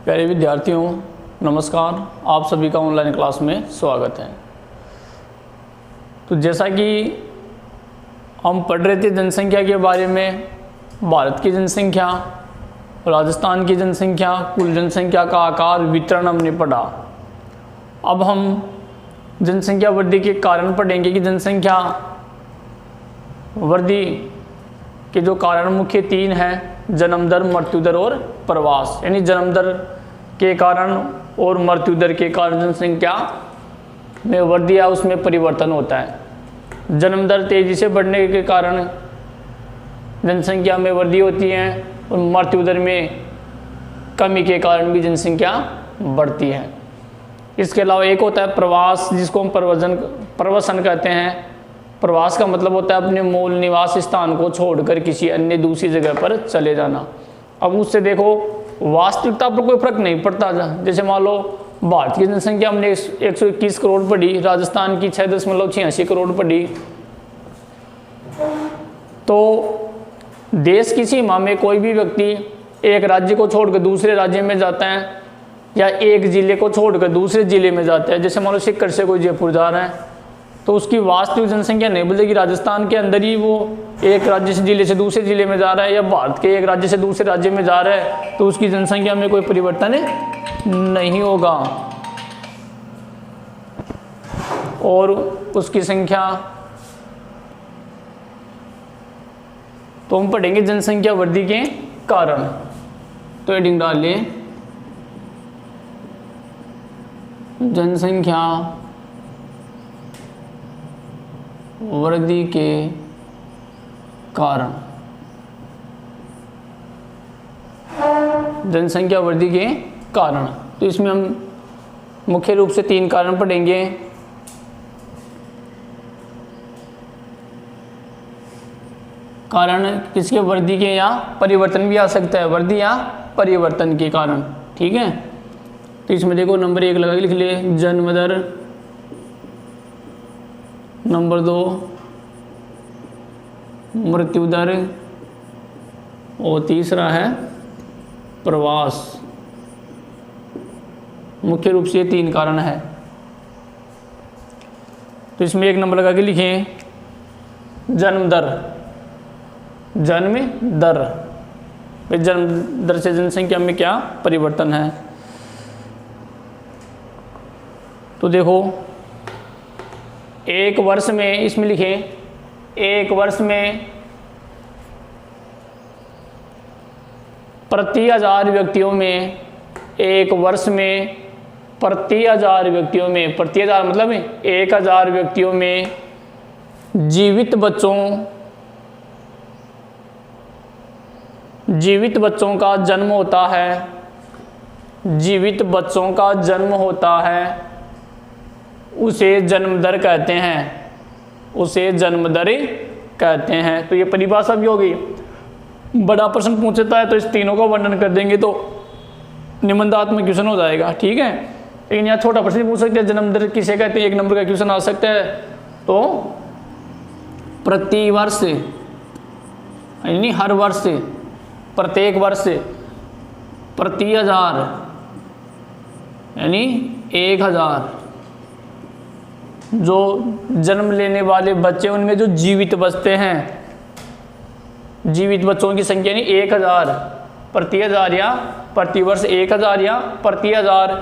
प्यारे विद्यार्थियों, नमस्कार। आप सभी का ऑनलाइन क्लास में स्वागत है। तो जैसा कि हम पढ़ रहे थे जनसंख्या के बारे में, भारत की जनसंख्या, राजस्थान की जनसंख्या, कुल जनसंख्या का आकार, वितरण हमने पढ़ा। अब हम जनसंख्या वृद्धि के कारण पढ़ेंगे कि जनसंख्या वृद्धि के जो कारण मुख्य 3 हैं, जन्म दर, मृत्यु दर और प्रवास। यानी जन्म दर के कारण और मृत्यु दर के कारण जनसंख्या में वृद्धि या उसमें परिवर्तन होता है। जन्म दर तेजी से बढ़ने के कारण जनसंख्या में वृद्धि होती है और मृत्यु दर में कमी के कारण भी जनसंख्या बढ़ती है। इसके अलावा एक होता है प्रवास, जिसको हम प्रवसन कहते हैं। प्रवास का मतलब होता है अपने मूल निवास स्थान को छोड़कर किसी अन्य दूसरी जगह पर चले जाना। अब उससे देखो वास्तविकता पर कोई फर्क नहीं पड़ता। जैसे मान लो भारत की जनसंख्या हमने 121 करोड़ पढ़ी, राजस्थान की 6.86 करोड़ पढ़ी। तो देश की सीमा में कोई भी व्यक्ति एक राज्य को छोड़कर दूसरे राज्य में जाता है या एक जिले को छोड़कर दूसरे जिले में जाता है। जैसे मान लो सीकर से कोई जयपुर जा रहा है तो उसकी वास्तविक जनसंख्या नहीं बदलेगी। राजस्थान के अंदर ही वो एक राज्य से जिले से दूसरे जिले में जा रहा है या भारत के एक राज्य से दूसरे राज्य में जा रहा है तो उसकी जनसंख्या में कोई परिवर्तन नहीं होगा और उसकी संख्या। तो हम पढ़ेंगे जनसंख्या वृद्धि के कारण। तो हेडिंग डाल लें, जनसंख्या वृद्धि के कारण। जनसंख्या वृद्धि के कारण, तो इसमें हम मुख्य रूप से 3 कारण पढ़ेंगे। कारण किसके? वृद्धि के या परिवर्तन भी आ सकता है, वृद्धि या परिवर्तन के कारण। ठीक है, तो इसमें देखो नंबर 1 लगा के लिख ले, जन्म दर। नंबर 2 मृत्यु दर और तीसरा है प्रवास। मुख्य रूप से 3 कारण है। तो इसमें 1 नंबर लगा के लिखें, जन्म दर। जन्म दर, जन्म दर से जनसंख्या में क्या परिवर्तन है। तो देखो एक वर्ष में, इसमें लिखें, एक वर्ष में प्रति 1000 व्यक्तियों में, एक वर्ष में प्रति 1000 व्यक्तियों में, प्रति 1000 मतलब 1000 व्यक्तियों में जीवित बच्चों का जन्म होता है। जीवित बच्चों का जन्म होता है, उसे जन्म दर कहते हैं, उसे जन्म दर कहते हैं। तो ये परिभाषा भी होगी। बड़ा प्रश्न पूछता है तो इस तीनों का वर्णन कर देंगे तो निबंधात्मक क्वेश्चन हो जाएगा। ठीक है, लेकिन यहाँ छोटा प्रश्न पूछ सकते हैं, जन्म दर किसे कहते हैं, 1 नंबर का क्वेश्चन आ सकता है। तो प्रति वर्ष यानी हर वर्ष, प्रत्येक वर्ष, प्रति 1000 यानी 1000 जो जन्म लेने वाले बच्चे, उनमें जो जीवित बचते हैं, जीवित बच्चों की संख्या यानी 1000 प्रति 1000 या प्रति वर्ष 1000 या प्रति 1000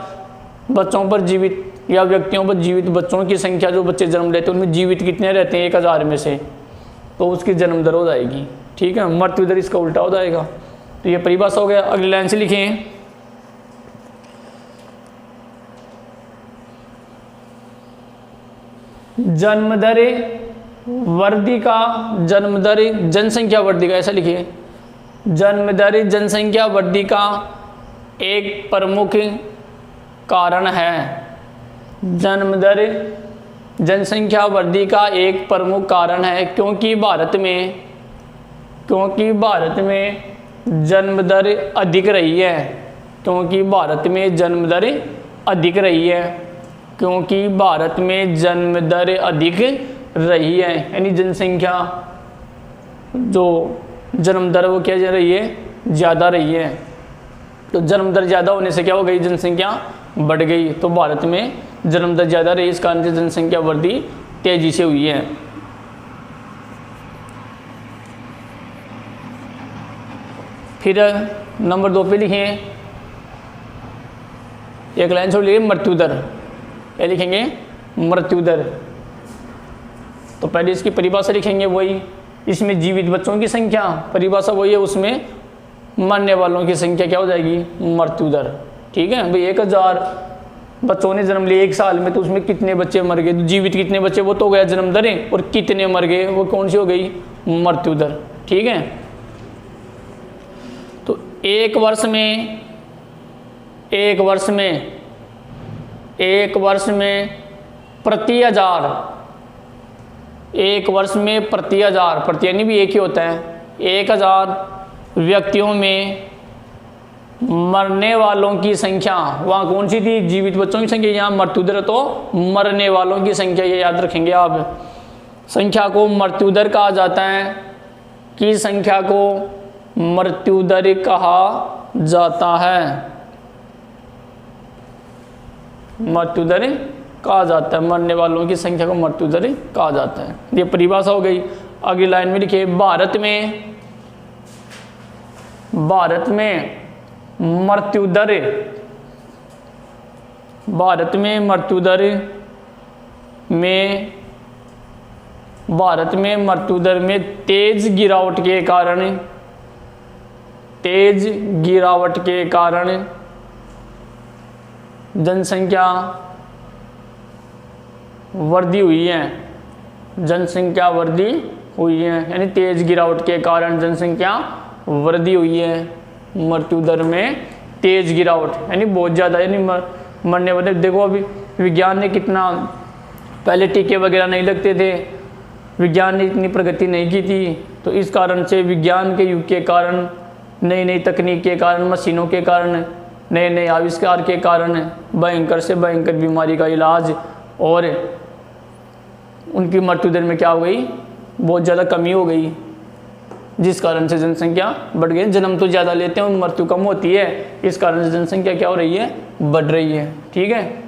बच्चों पर जीवित या व्यक्तियों पर जीवित बच्चों की संख्या, जो बच्चे जन्म लेते हैं उनमें जीवित कितने रहते हैं 1000 में से, तो उसकी जन्म दर हो जाएगी। ठीक है, मृत्यु दर इसका उल्टा हो जाएगा। तो ये परिभाषा हो गया। अगली लाइन से लिखें, जन्म दर वृद्धि का, जन्म दर जनसंख्या वृद्धि का, ऐसा लिखिए, जन्म दर जनसंख्या वृद्धि का एक प्रमुख कारण है। जन्म दर जनसंख्या वृद्धि का एक प्रमुख कारण है क्योंकि भारत में जन्म दर अधिक रही है, क्योंकि भारत में जन्म दर अधिक रही है, क्योंकि भारत में जन्म दर अधिक रही है। यानी जनसंख्या जो जन्म दर वो क्या जा रही है, ज़्यादा रही है। तो जन्म दर ज़्यादा होने से क्या हो गई, जनसंख्या बढ़ गई। तो भारत में जन्म दर ज़्यादा रही, इस कारण से जनसंख्या वृद्धि तेजी से हुई है। फिर नंबर 2 पे लिखें, एक लाइन छोड़ लीजिए, मृत्यु दर। क्या लिखेंगे, मृत्यु दर। तो पहले इसकी परिभाषा लिखेंगे वही, इसमें जीवित बच्चों की संख्या, परिभाषा वही है, उसमें मरने वालों की संख्या क्या हो जाएगी, मृत्यु दर। ठीक है भाई, 1000 बच्चों ने जन्म लिया 1 साल में, तो उसमें कितने बच्चे मर गए, तो जीवित कितने बच्चे वो तो हो गया जन्म दर, और कितने मर गए वो कौन सी हो गई, मृत्यु दर। ठीक है, तो एक वर्ष में प्रति हजार, एक वर्ष में प्रति हजार, प्रति यानी भी एक ही होता है, 1000 व्यक्तियों में मरने वालों की संख्या, वहाँ कौन सी थी, जीवित बच्चों की संख्या, यहाँ मृत्यु दर तो मरने वालों की संख्या, ये याद रखेंगे आप। संख्या को मृत्यु दर कहा जाता है, कि संख्या को मृत्यु दर कहा जाता है, मृत्यु दर कहा जाता है, मरने वालों की संख्या को मृत्यु दर कहा जाता है। ये परिभाषा हो गई। अगली लाइन में लिखिए, भारत में मृत्यु दर, भारत में मृत्यु दर में तेज गिरावट के कारण जनसंख्या वृद्धि हुई है, जनसंख्या वृद्धि हुई है, यानी तेज गिरावट के कारण जनसंख्या वृद्धि हुई है। मृत्यु दर में तेज गिरावट यानी बहुत ज़्यादा, यानी मरने वाले, देखो अभी विज्ञान ने कितना, पहले टीके वगैरह नहीं लगते थे, विज्ञान ने इतनी प्रगति नहीं की थी, तो इस कारण से विज्ञान के युग के कारण, नई नई तकनीक के कारण, मशीनों के कारण, नए नए आविष्कार के कारण भयंकर से भयंकर बीमारी का इलाज, और उनकी मृत्यु दर में क्या हो गई, बहुत ज़्यादा कमी हो गई, जिस कारण से जनसंख्या बढ़ गई। जन्म तो ज़्यादा लेते हैं, मृत्यु कम होती है, इस कारण से जनसंख्या क्या हो रही है, बढ़ रही है। ठीक है,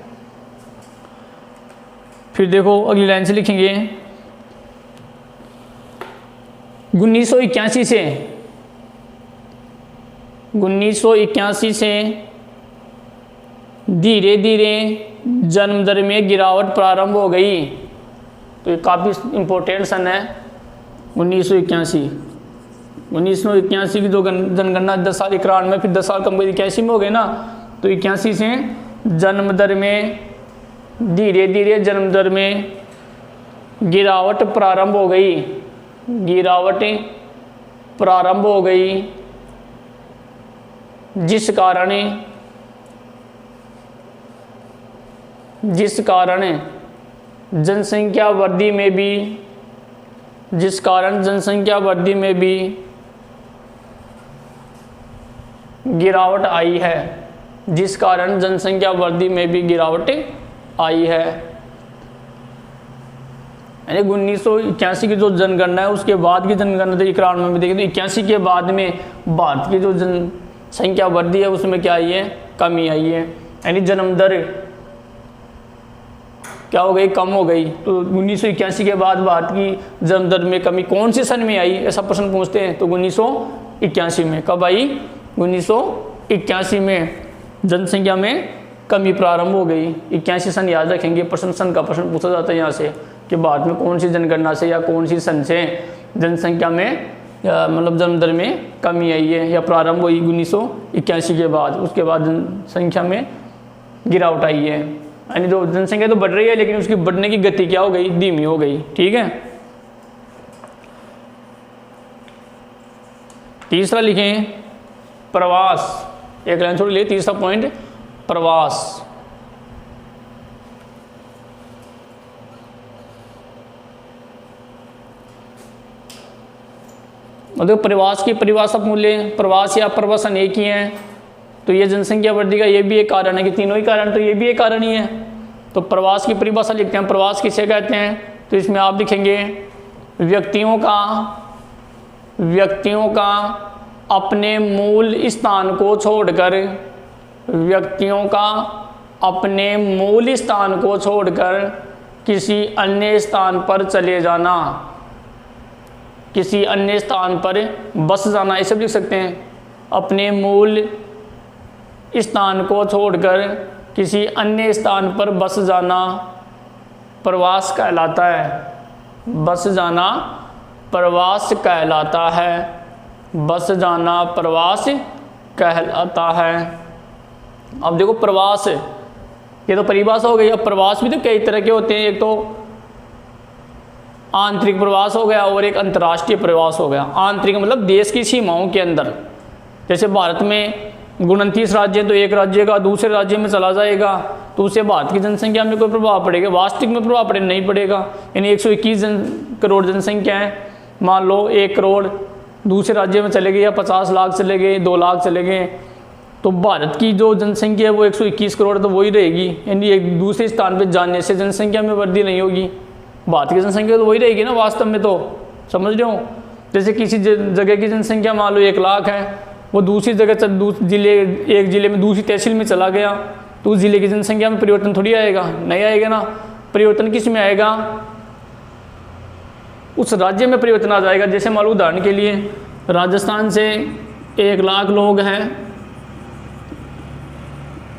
फिर देखो अगली लाइन से लिखेंगे, 1981 से धीरे धीरे जन्म दर में गिरावट प्रारंभ हो गई। तो ये काफ़ी इम्पोर्टेंट सन है 1981 की जो जनगणना 10 साल 91 में, फिर 10 साल कम 81 में हो गए ना, तो 81 से जन्म दर में धीरे धीरे जन्म दर में गिरावट प्रारंभ हो गई, जिस कारण जनसंख्या वृद्धि में भी गिरावट आई है, जिस कारण जनसंख्या वृद्धि में भी गिरावट आई है। यानी 1981 की जो जनगणना है, उसके बाद की जनगणना 91 में देखें तो 81 के बाद में भारत की जो जनसंख्या वृद्धि है उसमें क्या आई है, कमी आई है, यानी जन्म दर क्या हो गई, कम हो गई। तो 1981 के बाद भारत की जन्म दर में कमी कौन से सन में आई, ऐसा प्रश्न पूछते हैं, तो 1981 में। कब आई, 1981 में जनसंख्या में कमी प्रारंभ हो गई। 81 सन याद रखेंगे, प्रश्न सन का प्रश्न पूछा जाता है यहाँ से, कि भारत में कौन सी जनगणना से या कौन सी सन से जनसंख्या में मतलब जन्म दर में कमी आई है या प्रारंभ हुई 1981 के बाद, उसके बाद जनसंख्या में गिरावट आई है। यानी जो जनसंख्या तो बढ़ रही है, लेकिन उसकी बढ़ने की गति क्या हो गई, धीमी हो गई। ठीक है, तीसरा लिखें प्रवास, एक लाइन छोड़ लिए, तीसरा पॉइंट प्रवास। मतलब प्रवास की परिभाषा मूल्य, प्रवास या प्रवासन एक ही है, तो ये जनसंख्या वृद्धि का ये भी एक कारण है, कि तीनों ही कारण, तो ये भी एक कारण ही है। तो प्रवास की परिभाषा लिखते हैं, प्रवास किसे कहते हैं, तो इसमें आप लिखेंगे व्यक्तियों का अपने मूल स्थान को छोड़कर व्यक्तियों का अपने मूल स्थान को छोड़कर किसी अन्य स्थान पर चले जाना, किसी अन्य स्थान पर बस जाना, ऐसे भी लिख सकते हैं। अपने मूल स्थान को छोड़कर किसी अन्य स्थान पर बस जाना प्रवास कहलाता है। बस जाना प्रवास कहलाता है। बस जाना प्रवास कहलाता है। अब देखो प्रवास, ये तो परिभाषा हो गई। अब प्रवास भी तो कई तरह के होते हैं। एक तो आंतरिक प्रवास हो गया और एक अंतर्राष्ट्रीय प्रवास हो गया। आंतरिक मतलब देश की सीमाओं के अंदर, जैसे भारत में 29 राज्य हैं, तो एक राज्य का दूसरे राज्य में चला जाएगा तो उससे भारत की जनसंख्या में कोई प्रभाव पड़ेगा? वास्तविक में प्रभाव पड़े नहीं पड़ेगा। यानी 121 करोड़ जनसंख्या है, मान लो 1 करोड़ दूसरे राज्य में चले गए या 50 लाख चले गए, 2 लाख चले गए, तो भारत की जो जनसंख्या है वो 121 करोड़ तो वही रहेगी। यानी एक दूसरे स्थान पर जाने से जनसंख्या में वृद्धि नहीं होगी, भारत की जनसंख्या तो वही रहेगी ना वास्तव में। तो समझ रहे हो, जैसे किसी जगह की जनसंख्या मान लो 1 लाख है, वो दूसरी जगह एक ज़िले में दूसरी तहसील में चला गया तो उस ज़िले की जनसंख्या में परिवर्तन थोड़ी आएगा, नहीं आएगा ना। परिवर्तन किस में आएगा? उस राज्य में परिवर्तन आ जाएगा। जैसे मान लो उदाहरण के लिए राजस्थान से 1 लाख लोग हैं,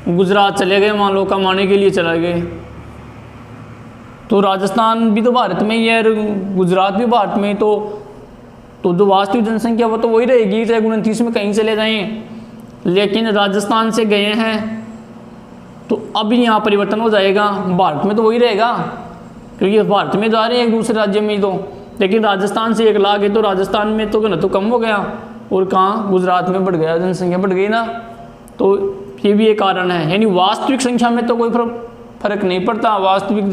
गुजरात चले गए, मान लो कमाने के लिए चले गए, तो राजस्थान भी तो भारत में ही है, गुजरात भी भारत में ही, तो जो वास्तविक जनसंख्या वो तो वही रहेगी, चाहे 29 में कहीं चले जाएं। लेकिन राजस्थान से गए हैं तो अब यहाँ परिवर्तन हो जाएगा, भारत में तो वही रहेगा क्योंकि भारत में जा रहे हैं एक दूसरे राज्य में ही तो। लेकिन राजस्थान से 1 लाख है तो राजस्थान में तो घनत्व कम हो गया और कहाँ गुजरात में बढ़ गया, जनसंख्या बढ़ गई ना। तो ये भी एक कारण है। यानी वास्तविक संख्या में तो कोई फर्क नहीं पड़ता, वास्तविक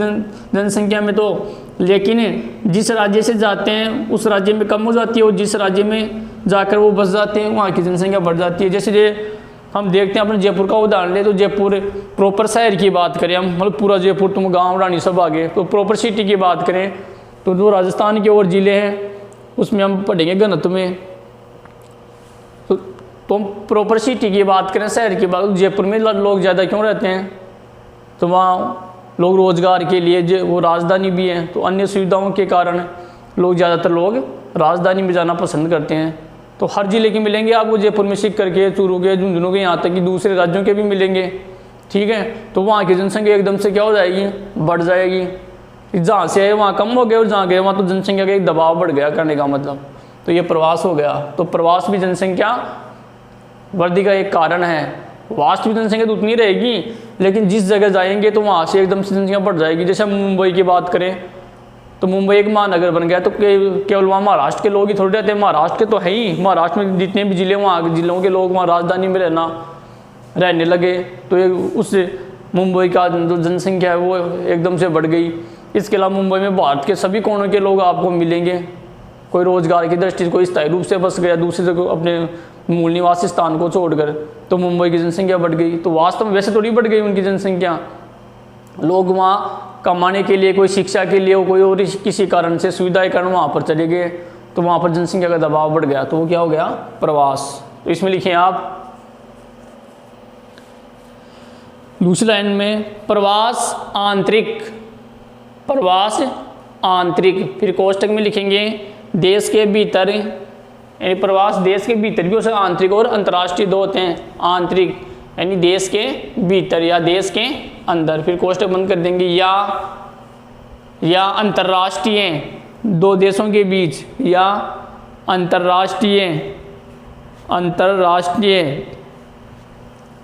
जनसंख्या में तो, लेकिन जिस राज्य से जाते हैं उस राज्य में कम हो जाती है और जिस राज्य में जाकर वो बस जाते हैं वहाँ की जनसंख्या बढ़ जाती है। जैसे हम देखते हैं अपने जयपुर का उदाहरण ले, तो जयपुर प्रॉपर शहर की बात करें हम, मतलब पूरा जयपुर, तुम गांव रानी सब आगे, तो प्रॉपर सिटी की बात करें तो जो राजस्थान के और ज़िले हैं उसमें हम पढ़ेंगे घनत्व में। तो हम प्रॉपर सिटी की बात करें, शहर की बात, जयपुर में लोग ज़्यादा क्यों रहते हैं? तो वहाँ लोग रोज़गार के लिए, वो राजधानी भी है तो अन्य सुविधाओं के कारण ज़्यादातर लोग राजधानी में जाना पसंद करते हैं। तो हर ज़िले के मिलेंगे आपको जयपुर में, सीकर के, चूरू के, झुंझुनू के, यहाँ तक कि दूसरे राज्यों के भी मिलेंगे, ठीक है। तो वहाँ की जनसंख्या एकदम से क्या हो जाएगी? बढ़ जाएगी। जहाँ से है वहाँ कम हो गया और जहाँ गए वहाँ तो जनसंख्या का एक दबाव बढ़ गया, करने का मतलब। तो ये प्रवास हो गया। तो प्रवास भी जनसंख्या वृद्धि का एक कारण है। वास्तविक जनसंख्या तो उतनी रहेगी, लेकिन जिस जगह जाएंगे तो वहाँ से एकदम से जनसंख्या बढ़ जाएगी। जैसे हम मुंबई की बात करें तो मुंबई एक महानगर बन गया तो केवल वहाँ महाराष्ट्र के लोग ही थोड़ी रहते हैं, महाराष्ट्र के तो है ही। महाराष्ट्र में जितने भी ज़िले, वहाँ ज़िलों के लोग वहाँ राजधानी में रहने लगे, तो उस मुंबई का जो जनसंख्या है वो एकदम से बढ़ गई। इसके अलावा मुंबई में भारत के सभी कोनों के लोग आपको मिलेंगे। कोई रोज़गार की दृष्टि से कोई स्थायी रूप से बस गया दूसरी जगह अपने मूल निवासी स्थान को छोड़कर, तो मुंबई की जनसंख्या बढ़ गई। तो वास्तव में वैसे थोड़ी बढ़ गई उनकी जनसंख्या, लोग वहाँ कमाने के लिए, कोई शिक्षा के लिए, कोई और किसी कारण से सुविधाएं कारण वहाँ पर चले गए, तो वहाँ पर जनसंख्या का दबाव बढ़ गया, तो वो क्या हो गया? प्रवास। तो इसमें लिखिए आप दूसरी लाइन में प्रवास आंतरिक, प्रवास आंतरिक। फिर कोष्टक में लिखेंगे देश के भीतर, यानी प्रवास देश के भीतर भी हो सकता है, आंतरिक और अंतर्राष्ट्रीय दो होते हैं। आंतरिक यानी देश के भीतर या देश के अंदर, फिर कोष्टक बंद कर देंगे, या अंतर्राष्ट्रीय, दो देशों के बीच, या अंतर्राष्ट्रीय, अंतर्राष्ट्रीय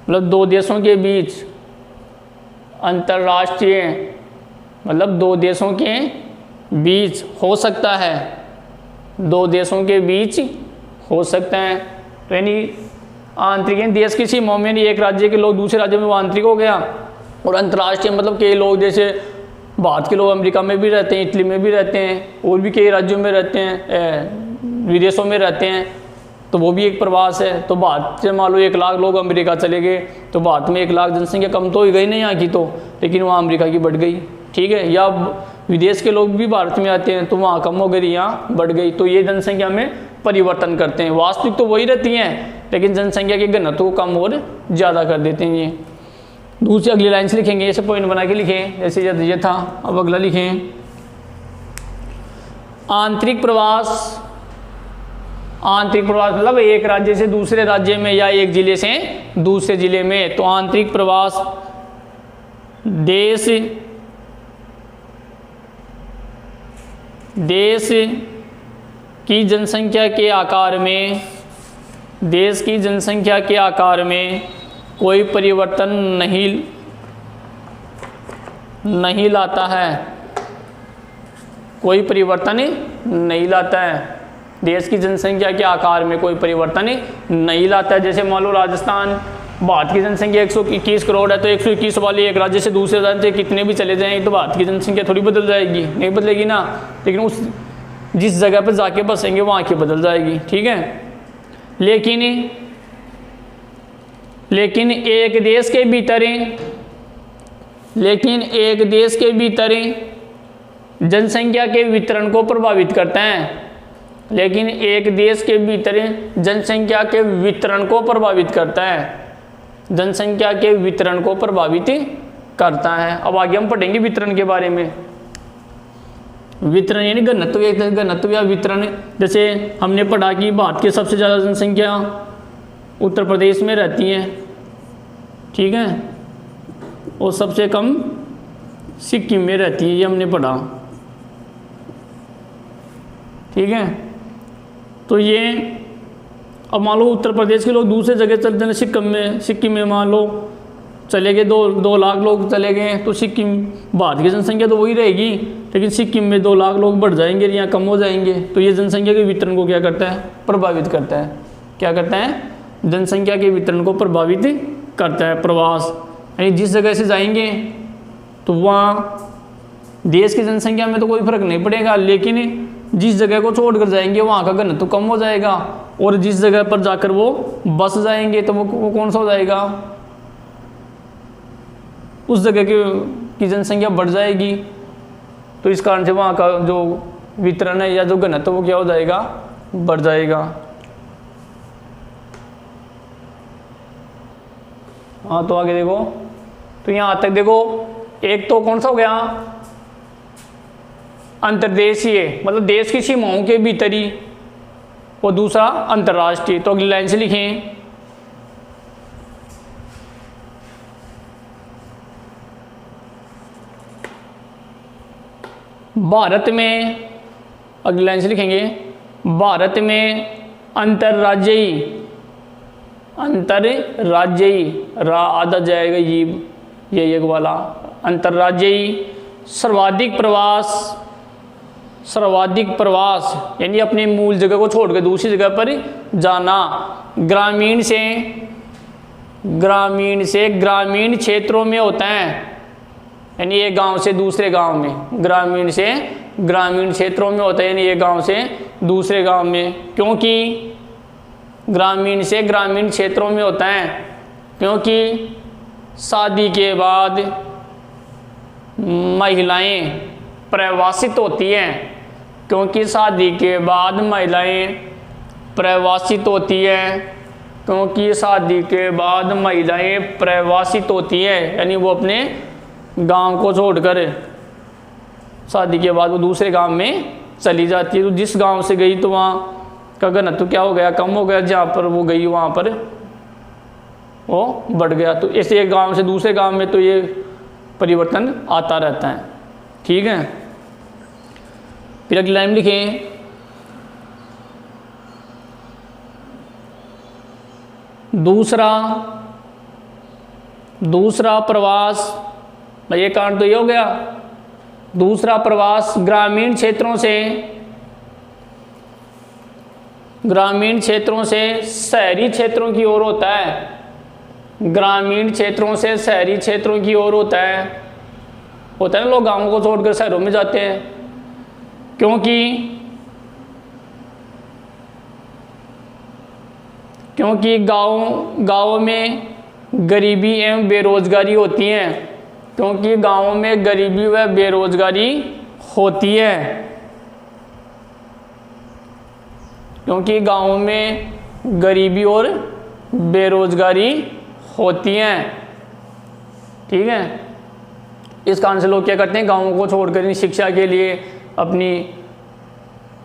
मतलब दो देशों के बीच, अंतर्राष्ट्रीय मतलब दो देशों के बीच हो सकता है, दो देशों के बीच हो सकता है। तो यानी आंतरिक देश की सीमाओं में, एक राज्य के लोग दूसरे राज्य में वो आंतरिक हो गया, और अंतर्राष्ट्रीय मतलब कई लोग, जैसे भारत के लोग अमेरिका में भी रहते हैं, इटली में भी रहते हैं, और भी कई राज्यों में रहते हैं, विदेशों में रहते हैं, तो वो भी एक प्रवास है। तो भारत से मान लो 1 लाख लोग अमेरिका चले गए, तो भारत में 1 लाख जनसंख्या कम तो ही गई नहीं यहाँ की, तो लेकिन वहाँ अमेरिका की बढ़ गई, ठीक है। या विदेश के लोग भी भारत में आते हैं तो वहाँ कम हो गई, यहाँ बढ़ गई, तो ये जनसंख्या में परिवर्तन करते हैं। वास्तविक तो वही रहती हैं, लेकिन जनसंख्या के घनत्व को कम और ज़्यादा कर देते हैं ये। दूसरी अगली लाइन से लिखेंगे, ऐसे पॉइंट बना के लिखें, जैसे ये था। अब अगला लिखें, आंतरिक प्रवास। आंतरिक प्रवास मतलब एक राज्य से दूसरे राज्य में या एक जिले से दूसरे जिले में। तो आंतरिक प्रवास देश की जनसंख्या के आकार में, देश की जनसंख्या के आकार में कोई परिवर्तन नहीं लाता है, कोई परिवर्तन नहीं लाता है। देश की जनसंख्या के आकार में कोई परिवर्तन नहीं लाता है। जैसे मान लो राजस्थान, भारत की जनसंख्या 121 करोड़ है, तो 121 वाले एक राज्य से दूसरे राज्य से कितने भी चले जाएंगे तो भारत की जनसंख्या थोड़ी बदल जाएगी, नहीं बदलेगी ना। लेकिन उस जिस जगह पर जाके बसेंगे वहाँ की बदल जाएगी, ठीक है। लेकिन एक देश के भीतर जनसंख्या के वितरण को प्रभावित करते हैं। लेकिन एक देश के भीतर जनसंख्या के वितरण को प्रभावित करता है, जनसंख्या के वितरण को प्रभावित करता है। अब आगे हम पढ़ेंगे वितरण के बारे में। वितरण यानी घनत्व या वितरण। जैसे हमने पढ़ा कि भारत की सबसे ज़्यादा जनसंख्या उत्तर प्रदेश में रहती है, ठीक है, और सबसे कम सिक्किम में रहती है, ये हमने पढ़ा, ठीक है। तो ये अब मान लो उत्तर प्रदेश के लोग दूसरे जगह चलते हैं, सिक्किम में मान लो चले गए, 2 लाख लोग चले गए, तो सिक्किम, भारत की जनसंख्या तो वही रहेगी, लेकिन सिक्किम में 2 लाख लोग बढ़ जाएंगे या कम हो जाएंगे। तो ये जनसंख्या के वितरण को क्या करता है, प्रभावित करता है। क्या करता है, जनसंख्या के वितरण को प्रभावित करता है। प्रवास यानी जिस जगह से जाएंगे तो वहाँ देश की जनसंख्या में तो कोई फर्क नहीं पड़ेगा, लेकिन जिस जगह को छोड़कर जाएंगे वहाँ का घनत्व कम हो जाएगा, और जिस जगह पर जाकर वो बस जाएंगे तो वो कौन सा हो जाएगा, उस जगह की जनसंख्या बढ़ जाएगी। तो इस कारण से वहाँ का जो वितरण है या जो घनत्व वो क्या हो जाएगा, बढ़ जाएगा। हाँ, तो आगे देखो, तो यहाँ तक देखो, एक तो कौन सा हो गया, अंतर्देशीय मतलब देश की सीमाओं के भीतर ही, और दूसरा अंतर्राष्ट्रीय। तो अगली लाइन से लिखें, भारत में, अगली लाइन से लिखेंगे, भारत में अंतर्राज्यीय रा आधा जाएगा, ये एक वाला अंतर्राज्यीय सर्वाधिक प्रवास यानी अपने मूल जगह को छोड़कर दूसरी जगह पर जाना। ग्रामीण क्षेत्रों में होता है, यानी एक गांव से दूसरे गांव में। ग्रामीण क्षेत्रों में होता है, यानी एक गांव से दूसरे गांव में। क्योंकि ग्रामीण क्षेत्रों में होता है, क्योंकि शादी के बाद महिलाएं प्रवासित होती हैं। क्योंकि शादी के बाद महिलाएं प्रवासित होती हैं, क्योंकि शादी के बाद महिलाएं प्रवासित होती हैं, यानी वो अपने गांव को छोड़कर शादी के बाद वो दूसरे गांव में चली जाती है। तो जिस गांव से गई तो वहाँ का घनत्व क्या हो गया, कम हो गया। जहाँ पर वो गई वहाँ पर वो बढ़ गया। तो ऐसे एक गांव से दूसरे गांव में तो ये परिवर्तन आता रहता है, ठीक है। फिर अगली लाइन लिखें, दूसरा प्रवास, ये कारण तो ये हो गया। दूसरा प्रवास ग्रामीण क्षेत्रों से शहरी क्षेत्रों की ओर होता है। ग्रामीण क्षेत्रों से शहरी क्षेत्रों की ओर होता है ना, लोग गांवों को छोड़कर शहरों में जाते हैं। क्योंकि गाँव में गरीबी एवं बेरोजगारी होती है। क्योंकि गाँवों में गरीबी व बेरोजगारी होती है। क्योंकि गाँव में गरीबी और बेरोजगारी होती हैं। ठीक है, इस कारण से लोग क्या करते हैं, गाँवों को छोड़कर शिक्षा के लिए, अपनी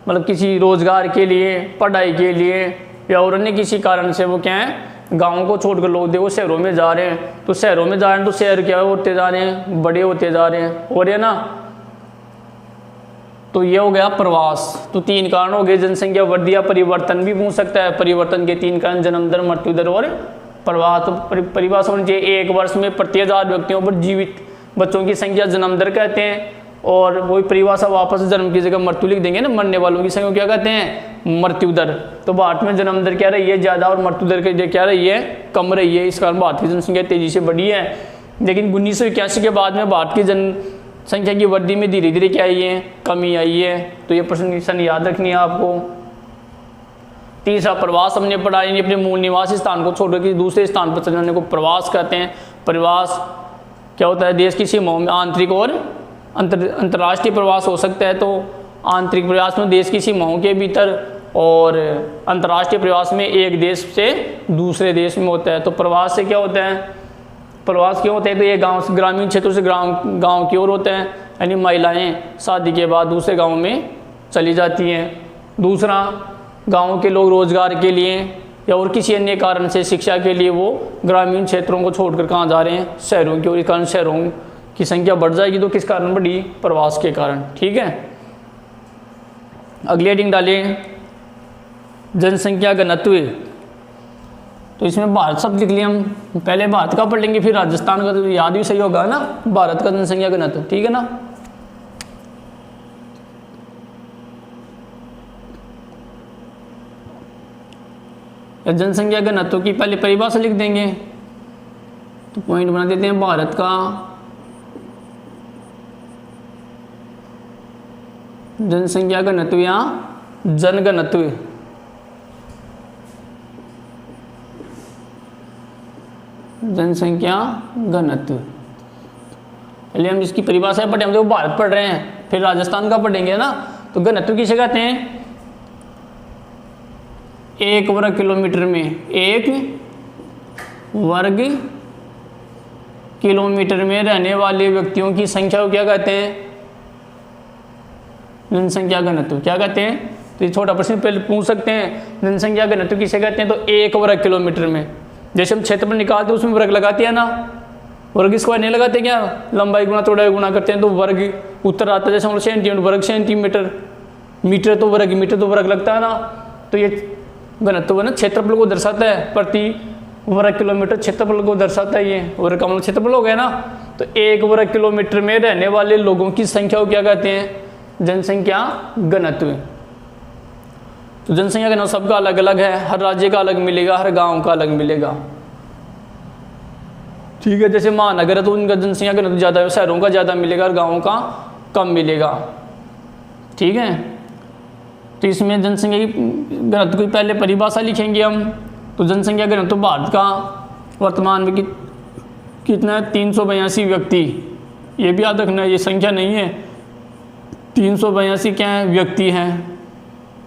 मतलब किसी रोजगार के लिए, पढ़ाई के लिए या और अन्य किसी कारण से वो क्या है, गाँवों को छोड़कर लोग देखो शहरों में जा रहे हैं। तो शहरों में जा रहे हैं तो शहर क्या होते जा रहे हैं, बड़े होते जा रहे हैं, हो रहे हैं ना। तो ये हो गया प्रवास। तो 3 कारण हो गए, जनसंख्या वृद्धि या परिवर्तन भी पूछ सकता है। परिवर्तन के 3 कारण, जन्म दर, मृत्यु दर और प्रवास। तो परिभाषा होनी चाहिए, 1 वर्ष में प्रति 1000 व्यक्तियों पर जीवित बच्चों की संख्या जन्म दर कहते हैं। और वही परिभाषा वापस जन्म की जगह मृत्यु लिख देंगे ना, मरने वालों की संख्या क्या कहते हैं, मृत्यु दर। तो भारत में जन्म दर क्या रही है, ज़्यादा, और मृत्यु दर क्या रही है, कम रही है। इस कारण भारत की जनसंख्या तेजी से बढ़ी है। लेकिन 1981 के बाद में भारत की जनसंख्या की वृद्धि में धीरे धीरे क्या आई है, कमी आई है। तो ये प्रश्न याद रखनी है आपको। तीसरा प्रवास हमने पढ़ा, यानी अपने मूल निवास स्थान को छोड़कर किसी दूसरे स्थान पर चले जाने को प्रवास कहते हैं। प्रवास क्या होता है, देश की सीमाओं में आंतरिक और अंतर्राष्ट्रीय प्रवास हो सकता है। तो आंतरिक प्रवास में देश की सीमाओं के भीतर, और अंतर्राष्ट्रीय प्रवास में एक देश से दूसरे देश में होता है। तो प्रवास से क्या होता है, प्रवास क्यों होता है, तो ये गांव, ग्रामीण क्षेत्रों से गांव की ओर होता है, यानी महिलाएं शादी के बाद दूसरे गांव में चली जाती हैं। दूसरा, गांव के लोग रोजगार के लिए या और किसी अन्य कारण से, शिक्षा के लिए वो ग्रामीण क्षेत्रों को छोड़कर कहाँ जा रहे हैं, शहरों की ओर। इस कारण शहरों की संख्या बढ़ जाएगी। तो किस कारण बढ़ी, प्रवास के कारण। ठीक है, अगली हेडिंग डालें, जनसंख्या घनत्व। तो इसमें भारत शब्द लिख लिया हम, पहले भारत का पढ़ लेंगे, फिर राजस्थान का, तो याद भी सही होगा ना, भारत का जनसंख्या घनत्व। ठीक है ना। जनसंख्या घनत्व की पहले परिभाषा लिख देंगे। तो पॉइंट बना देते हैं, भारत का जनसंख्या घनत्व या जनघनत्व। जनसंख्या घनत्व, पहले हम इसकी परिभाषा पढ़े, हम तो भारत पढ़ रहे हैं, फिर राजस्थान का पढ़ेंगे ना। तो घनत्व किसे कहते हैं, 1 वर्ग किलोमीटर में, 1 वर्ग किलोमीटर में रहने वाले व्यक्तियों की संख्या को क्या कहते हैं, जनसंख्या घनत्व। क्या कहते हैं, तो ये छोटा प्रश्न पहले पूछ सकते हैं, जनसंख्या घनत्व किसे कहते हैं। तो 1 वर्ग किलोमीटर में, जैसे हम क्षेत्रफल निकालते हैं उसमें वर्ग लगाते हैं ना, वर्ग स्क्वायर नहीं लगाते क्या, लंबाई गुना चौड़ाई गुना करते हैं तो वर्ग उत्तर आता है। जैसे हम सेंटीमीटर, वर्ग सेंटीमीटर, मीटर तो वर्ग, मीटर तो वर्ग लगता है ना। तो ये घनत्व है ना, क्षेत्रफल को दर्शाता है, प्रति वर्ग किलोमीटर क्षेत्रफल को दर्शाता है। ये वर्ग का मतलब क्षेत्रफल हो गया ना। तो 1 वर्ग किलोमीटर में रहने वाले लोगों की संख्या को क्या कहते हैं, जनसंख्या घनत्व। तो जनसंख्या घनत्व सबका अलग अलग है, हर राज्य का अलग मिलेगा, हर गांव का अलग मिलेगा। ठीक है, जैसे महानगर है तो उनका जनसंख्या घनत्व ज़्यादा है, शहरों का ज़्यादा मिलेगा और गाँवों का कम मिलेगा। ठीक है, तो इसमें जनसंख्या की घनत्व की पहले परिभाषा लिखेंगे हम। तो जनसंख्या घनत्व भारत का वर्तमान में कितना है, 382 व्यक्ति। ये भी याद रखना है, ये संख्या नहीं है, 382 क्या है, व्यक्ति हैं।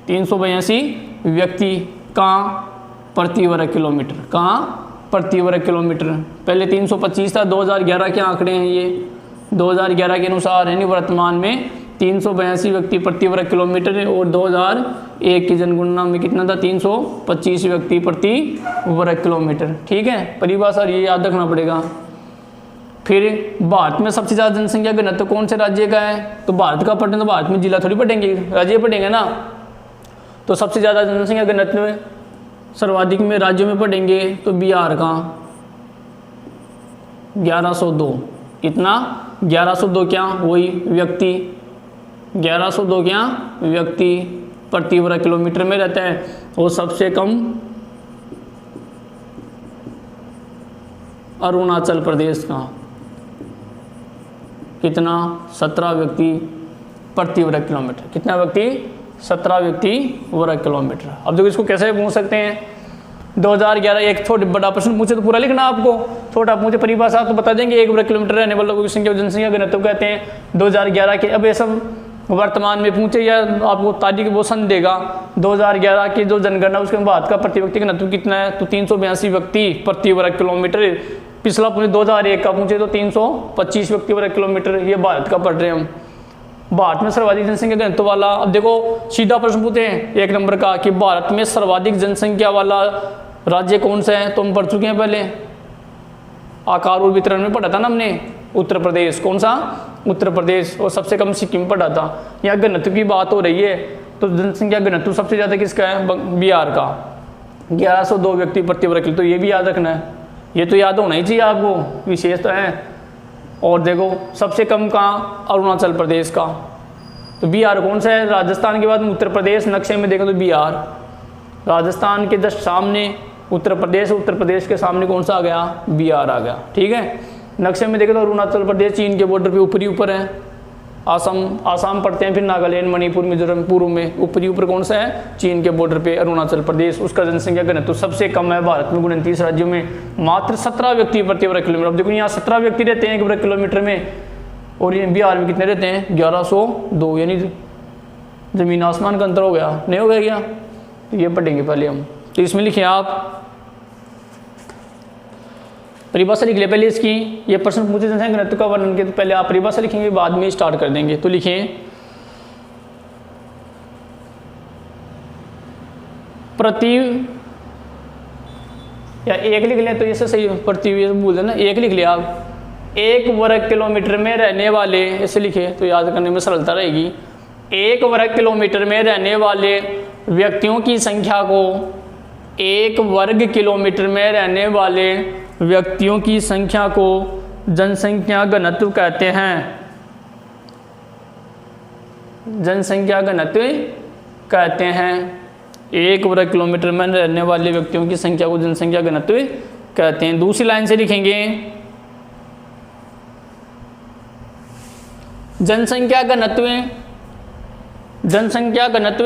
382 व्यक्ति कहाँ, प्रति वर्ग किलोमीटर, कहाँ, प्रति वर्ग किलोमीटर। पहले 325 था, 2011 के आंकड़े हैं ये, 2011 के अनुसार, यानी वर्तमान में 382 व्यक्ति प्रति वर्ग किलोमीटर है। और 2001 की जनगणना में कितना था, 325 व्यक्ति प्रति वर्ग किलोमीटर। ठीक है, परिभाषा ये याद रखना पड़ेगा। फिर भारत में सबसे ज़्यादा जनसंख्या घनत्व कौन से राज्य का है, तो भारत का पढ़ें तो भारत में जिला थोड़ी पढ़ेंगे, राज्य पढ़ेंगे ना। तो सबसे ज़्यादा जनसंख्या घनत्व सर्वाधिक में राज्यों में पढ़ेंगे तो बिहार का 1102, कितना, 1102 क्या, वही व्यक्ति, 1102 क्या, व्यक्ति प्रति वर्ग किलोमीटर में रहता है। और सबसे कम अरुणाचल प्रदेश का, कितना, 17 व्यक्ति प्रति वर्ग किलोमीटर। कितना व्यक्ति, 17 व्यक्ति वर्ग किलोमीटर। अब देखो इसको कैसे पूछ सकते हैं, 2011 एक छोटा बड़ा प्रश्न पूछे तो पूरा लिखना आपको, छोटा पूछे परिभाषा तो बता देंगे। 1 वर्ग किलोमीटर रहने वाले लोगों की संख्या जनसंख्या घनत्व कहते हैं 2011 के। अब ये सब वर्तमान में पूछे या आपको तारीख वो सन देगा 2011 की जो जनगणना, उसके बाद का प्रति व्यक्ति घनत्व कितना है, तो 382 व्यक्ति प्रति वर्ग किलोमीटर। पिछला पूछे 2001 का पूछे तो 325 व्यक्ति वर्ग किलोमीटर। ये भारत का पढ़ रहे हैं हम। भारत में सर्वाधिक जनसंख्या घनत्व वाला, अब देखो सीधा प्रश्न पूछे हैं 1 नंबर का कि भारत में सर्वाधिक जनसंख्या वाला राज्य कौन सा है, तो हम पढ़ चुके हैं पहले, आकार और वितरण में पढ़ा था ना हमने, उत्तर प्रदेश। कौन सा, उत्तर प्रदेश। और सबसे कम सिक्किम पढ़ा था। यहाँ घनत्व की बात हो रही है तो जनसंख्या घनत्व सबसे ज़्यादा किसका है, बिहार का, 1102 व्यक्ति प्रति वर्ग किलोमीटर। तो ये भी याद रखना है, ये तो याद होना ही चाहिए आपको, विशेष तो है। और देखो सबसे कम कहाँ, अरुणाचल प्रदेश का। तो बिहार कौन सा है, राजस्थान के बाद उत्तर प्रदेश। नक्शे में देखो तो बिहार, राजस्थान के जस्ट सामने उत्तर प्रदेश, उत्तर प्रदेश के सामने कौन सा आ गया, बिहार आ गया। ठीक है, नक्शे में देखें तो अरुणाचल प्रदेश चीन के बॉर्डर पे ऊपरी ऊपर है। आसाम पढ़ते हैं, फिर नागालैंड, मणिपुर, मिजोरम पूर्व में। ऊपरी ऊपर कौन सा है, चीन के बॉर्डर पे अरुणाचल प्रदेश। उसका जनसंख्या घनत्व सबसे कम है भारत में, 29 राज्यों में मात्र 17 व्यक्ति प्रति वर्ग किलोमीटर। अब देखो यहाँ 17 व्यक्ति रहते हैं 1 वर्ग किलोमीटर में, और ये बिहार में कितने रहते हैं, 1102। यानी जमीन आसमान का अंतर हो गया, नहीं हो गया क्या? तो ये पढ़ेंगे पहले हम। तो इसमें लिखिए आप परिभाषा लिख ले पहले इसकी। ये प्रश्न पूछे जाते हैं घनत्व का वर्णन के, तो पहले आप परिभाषा लिखेंगे, बाद में स्टार्ट कर देंगे। तो लिखें प्रति, या एक लिख लें तो इससे सही, प्रति भूल देना, एक लिख लिया आप। 1 वर्ग किलोमीटर में रहने वाले, ऐसे लिखे तो याद करने में सरलता रहेगी। 1 वर्ग किलोमीटर में रहने वाले व्यक्तियों की संख्या को, 1 वर्ग किलोमीटर में रहने वाले व्यक्तियों की संख्या को जनसंख्या घनत्व कहते हैं। जनसंख्या घनत्व कहते हैं। 1 वर्ग किलोमीटर में रहने वाले व्यक्तियों की संख्या को जनसंख्या घनत्व कहते हैं। दूसरी लाइन से लिखेंगे जनसंख्या घनत्व, जनसंख्या घनत्व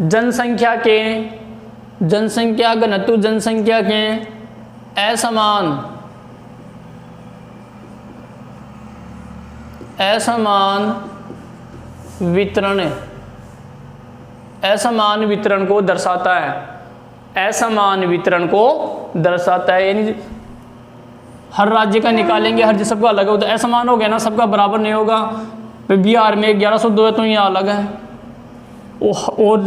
जनसंख्या के, जनसंख्या घनत्व जनसंख्या के असमान, असमान वितरण, असमान वितरण को दर्शाता है। असमान वितरण को दर्शाता है, यानी हर राज्य का निकालेंगे, हर जिस सबका अलग होता है। असमान हो गया ना, सबका बराबर नहीं होगा। बिहार में 1102 है तो यहाँ अलग है, और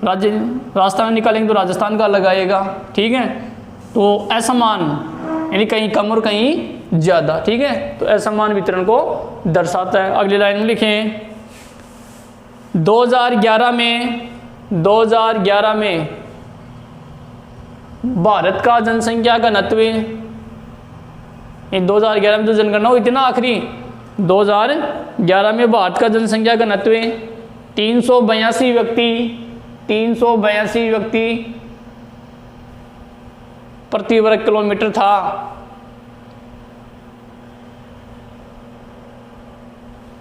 राज्य राजस्थान निकालेंगे तो राजस्थान का अलग आएगा। ठीक है, तो असमान यानी कहीं कम और कहीं ज़्यादा। ठीक है, तो असमान वितरण को दर्शाता है। अगली लाइन में लिखें 2011 में भारत का जनसंख्या घनत्व, 2011 में जो जनगणना हुई थी ना आखिरी, 2011 में भारत का जनसंख्या घनत्व 382 व्यक्ति प्रति वर्ग किलोमीटर था।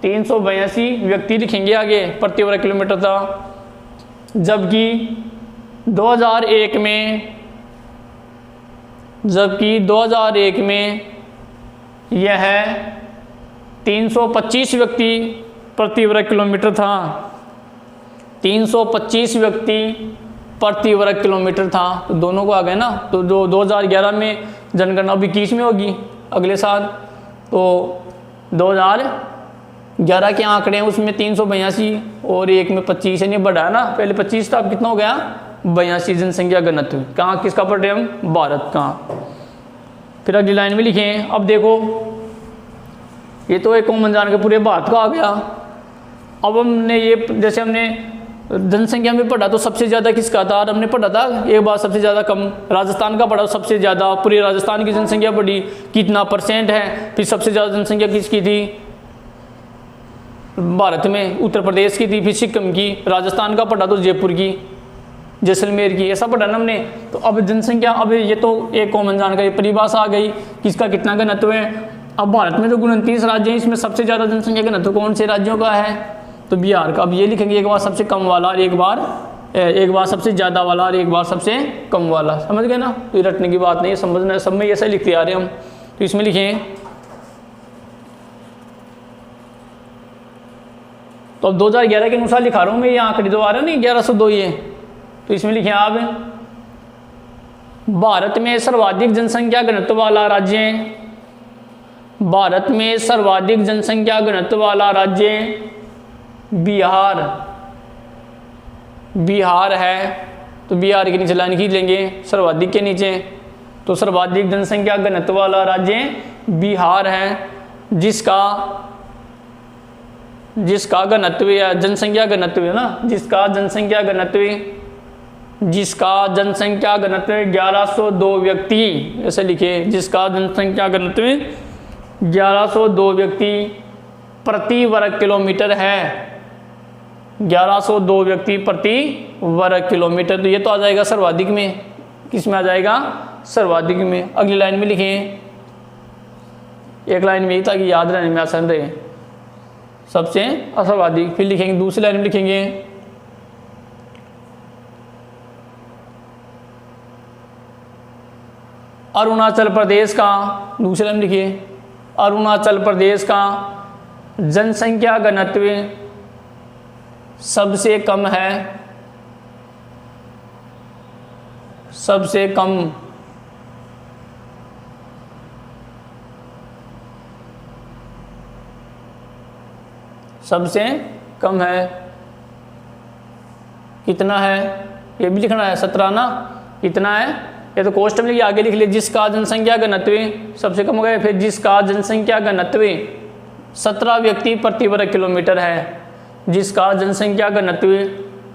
तीन सौ व्यक्ति लिखेंगे आगे, प्रति वर्ग किलोमीटर था। जबकि 2001 में यह 325 व्यक्ति प्रति वर्ग किलोमीटर था। 325 व्यक्ति प्रति वर्ग किलोमीटर था। तो दोनों को आ गए ना। तो जो 2011 में जनगणना अभी 21 में होगी अगले साल, तो 2011 के आंकड़े हैं उसमें 382 और एक में 25 है, बढ़ा है ना। पहले 25 था, अब कितना हो गया 82 जनसंख्या घनत्व। कहाँ किसका पढ़ रहे हम, भारत का। फिर अगली लाइन में लिखें, अब देखो ये तो एक कॉमन जान के पूरे भारत का आ गया। अब हमने ये जैसे हमने जनसंख्या में पढ़ा तो सबसे ज़्यादा किसका था, और हमने पढ़ा था एक बार सबसे ज़्यादा कम राजस्थान का पढ़ा, सबसे ज़्यादा पूरे राजस्थान की जनसंख्या पढ़ी कितना % है। फिर सबसे ज़्यादा जनसंख्या किसकी थी भारत में, उत्तर प्रदेश की थी। फिर सिक्किम की, राजस्थान का पढ़ा तो जयपुर की, जैसलमेर की, ऐसा पढ़ा ना हमने। तो अब जनसंख्या, अब ये तो एक कॉमन जानकारी परिभाषा आ गई किसका कितना घनत्व है। अब भारत में जो 29 राज्य हैं इसमें सबसे ज़्यादा जनसंख्या घनत्व कौन से राज्यों का है, तो बिहार का। अब ये लिखेंगे एक बार सबसे कम वाला और एक बार सबसे ज़्यादा वाला और एक बार सबसे कम वाला। समझ गए ना। तो ये रटने की बात नहीं है, समझना है, सब में ऐसा लिखते आ रहे हैं हम। तो इसमें लिखें तो अब 2011 के अनुसार लिखा रहा हूँ मैं, ये आंकड़े जो आ रहे हैं ना 1102 ये, तो इसमें लिखे आप भारत में सर्वाधिक जनसंख्या घनत्व वाला राज्य है, भारत में सर्वाधिक जनसंख्या घनत्व वाला राज्य बिहार, बिहार है। तो बिहार के नीचे लाइन खींच लेंगे सर्वाधिक के नीचे, तो सर्वाधिक जनसंख्या घनत्व वाला राज्य बिहार है, जिसका घनत्व या जनसंख्या घनत्व है ना, जिसका जनसंख्या घनत्व 1102 व्यक्ति, ऐसे लिखे, जिसका जनसंख्या घनत्व 1102 व्यक्ति प्रति वर्ग किलोमीटर है, 1102 व्यक्ति प्रति वर्ग किलोमीटर। तो ये तो आ जाएगा सर्वाधिक में, किस में आ जाएगा, सर्वाधिक में। अगली लाइन में लिखें, एक लाइन में ही ताकि याद रहने में आसान रहे, सबसे सर्वाधिक। फिर लिखेंगे दूसरी लाइन में लिखेंगे अरुणाचल प्रदेश का, दूसरी लाइन में लिखिए अरुणाचल प्रदेश का जनसंख्या घनत्व सबसे कम है, सबसे कम, सबसे कम है, कितना है ये भी लिखना है, 17 ना, कितना है ये तो कोष्टक में आगे लिख लिया, जिसका जनसंख्या घनत्व सबसे कम हो गया। फिर जिसका जनसंख्या घनत्व 17 व्यक्ति प्रति वर्ग किलोमीटर है, जिसका जनसंख्या घनत्व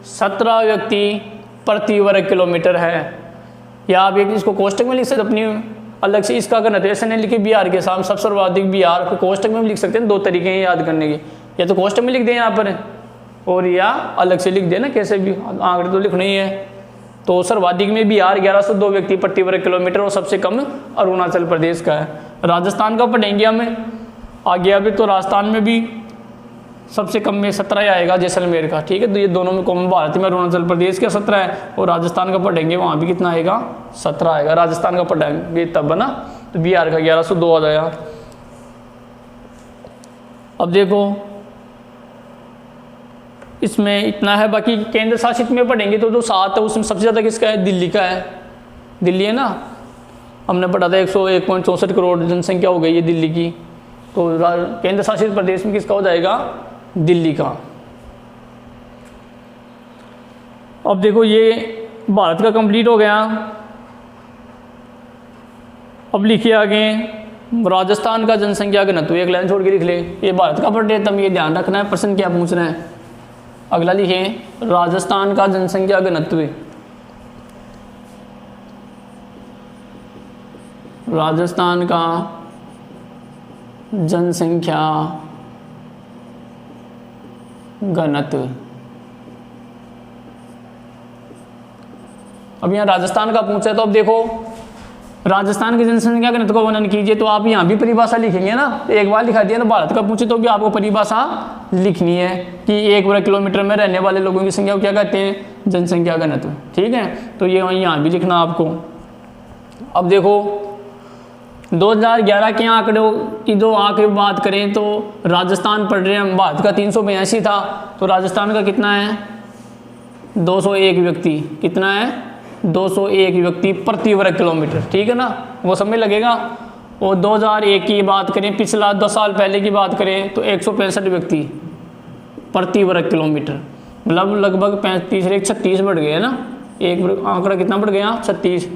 17 व्यक्ति प्रति वर्ग किलोमीटर है। या आप एक इसको कोष्टक में लिख सकते अपनी अलग से, इसका घनत्व ऐसे नहीं लिखे बिहार के सामने सबसे सर्वाधिक बिहार को कोष्टक में भी लिख सकते हैं। दो तरीके हैं याद करने के, या तो कोष्टक में लिख दें यहाँ पर, और या अलग से लिख देना, कैसे भी आंकड़े तो लिखना ही है। तो सर्वाधिक में बिहार 1102 व्यक्ति प्रति वर्ग किलोमीटर और सबसे कम अरुणाचल प्रदेश का है। राजस्थान का पढ़ेंगे हमें आगे, अभी तो राजस्थान में भी सबसे कम में 17 आएगा जैसलमेर का, ठीक है। तो ये दोनों में कॉमन, भारत में अरुणाचल प्रदेश का 17 है और राजस्थान का पढ़ेंगे वहाँ भी कितना आएगा, 17 आएगा। राजस्थान का पढ़ेंगे तब ना, तो बिहार का 1102 आ जाएगा। अब देखो इसमें इतना है, बाकी केंद्र शासित में पढ़ेंगे तो जो 7 है उसमें सबसे ज़्यादा किसका है, दिल्ली का है। दिल्ली है ना, हमने पढ़ा था 101.64 करोड़ जनसंख्या हो गई है दिल्ली की। तो केंद्र शासित प्रदेश में किसका हो जाएगा, दिल्ली का। अब देखो ये भारत का कंप्लीट हो गया। अब लिखिए आगे राजस्थान का जनसंख्या घनत्व, एक लाइन छोड़ के लिख ले। ये भारत का पढ़ रहे तब ये ध्यान रखना है प्रश्न क्या पूछ रहे हैं। अगला लिखें राजस्थान का जनसंख्या घनत्व, राजस्थान का जनसंख्या घनत्व। अब यहाँ राजस्थान का पूछा है, तो अब देखो राजस्थान की जनसंख्या घनत्व का वर्णन कीजिए। तो आप यहाँ भी परिभाषा लिखेंगे ना, एक बार लिखा दिया ना, भारत का पूछे तो भी आपको परिभाषा लिखनी है कि 1 वर्ग किलोमीटर में रहने वाले लोगों की संख्या को क्या कहते हैं, जनसंख्या घनत्व, ठीक है। तो ये यहाँ भी लिखना आपको। अब देखो 2011 के आंकड़ों की जो आंकड़े बात करें तो राजस्थान पढ़ रहे हैं हम, भारत का 382 था, तो राजस्थान का कितना है, 201 व्यक्ति, कितना है 201 व्यक्ति प्रति वर्ग किलोमीटर, ठीक है ना, वो सब में लगेगा। और 2001 की बात करें, पिछला 10 साल पहले की बात करें तो 165 व्यक्ति प्रति वर्ग किलोमीटर, मतलब लगभग 35 से 36 बढ़ गए है ना, एक आंकड़ा कितना बढ़ गया 36,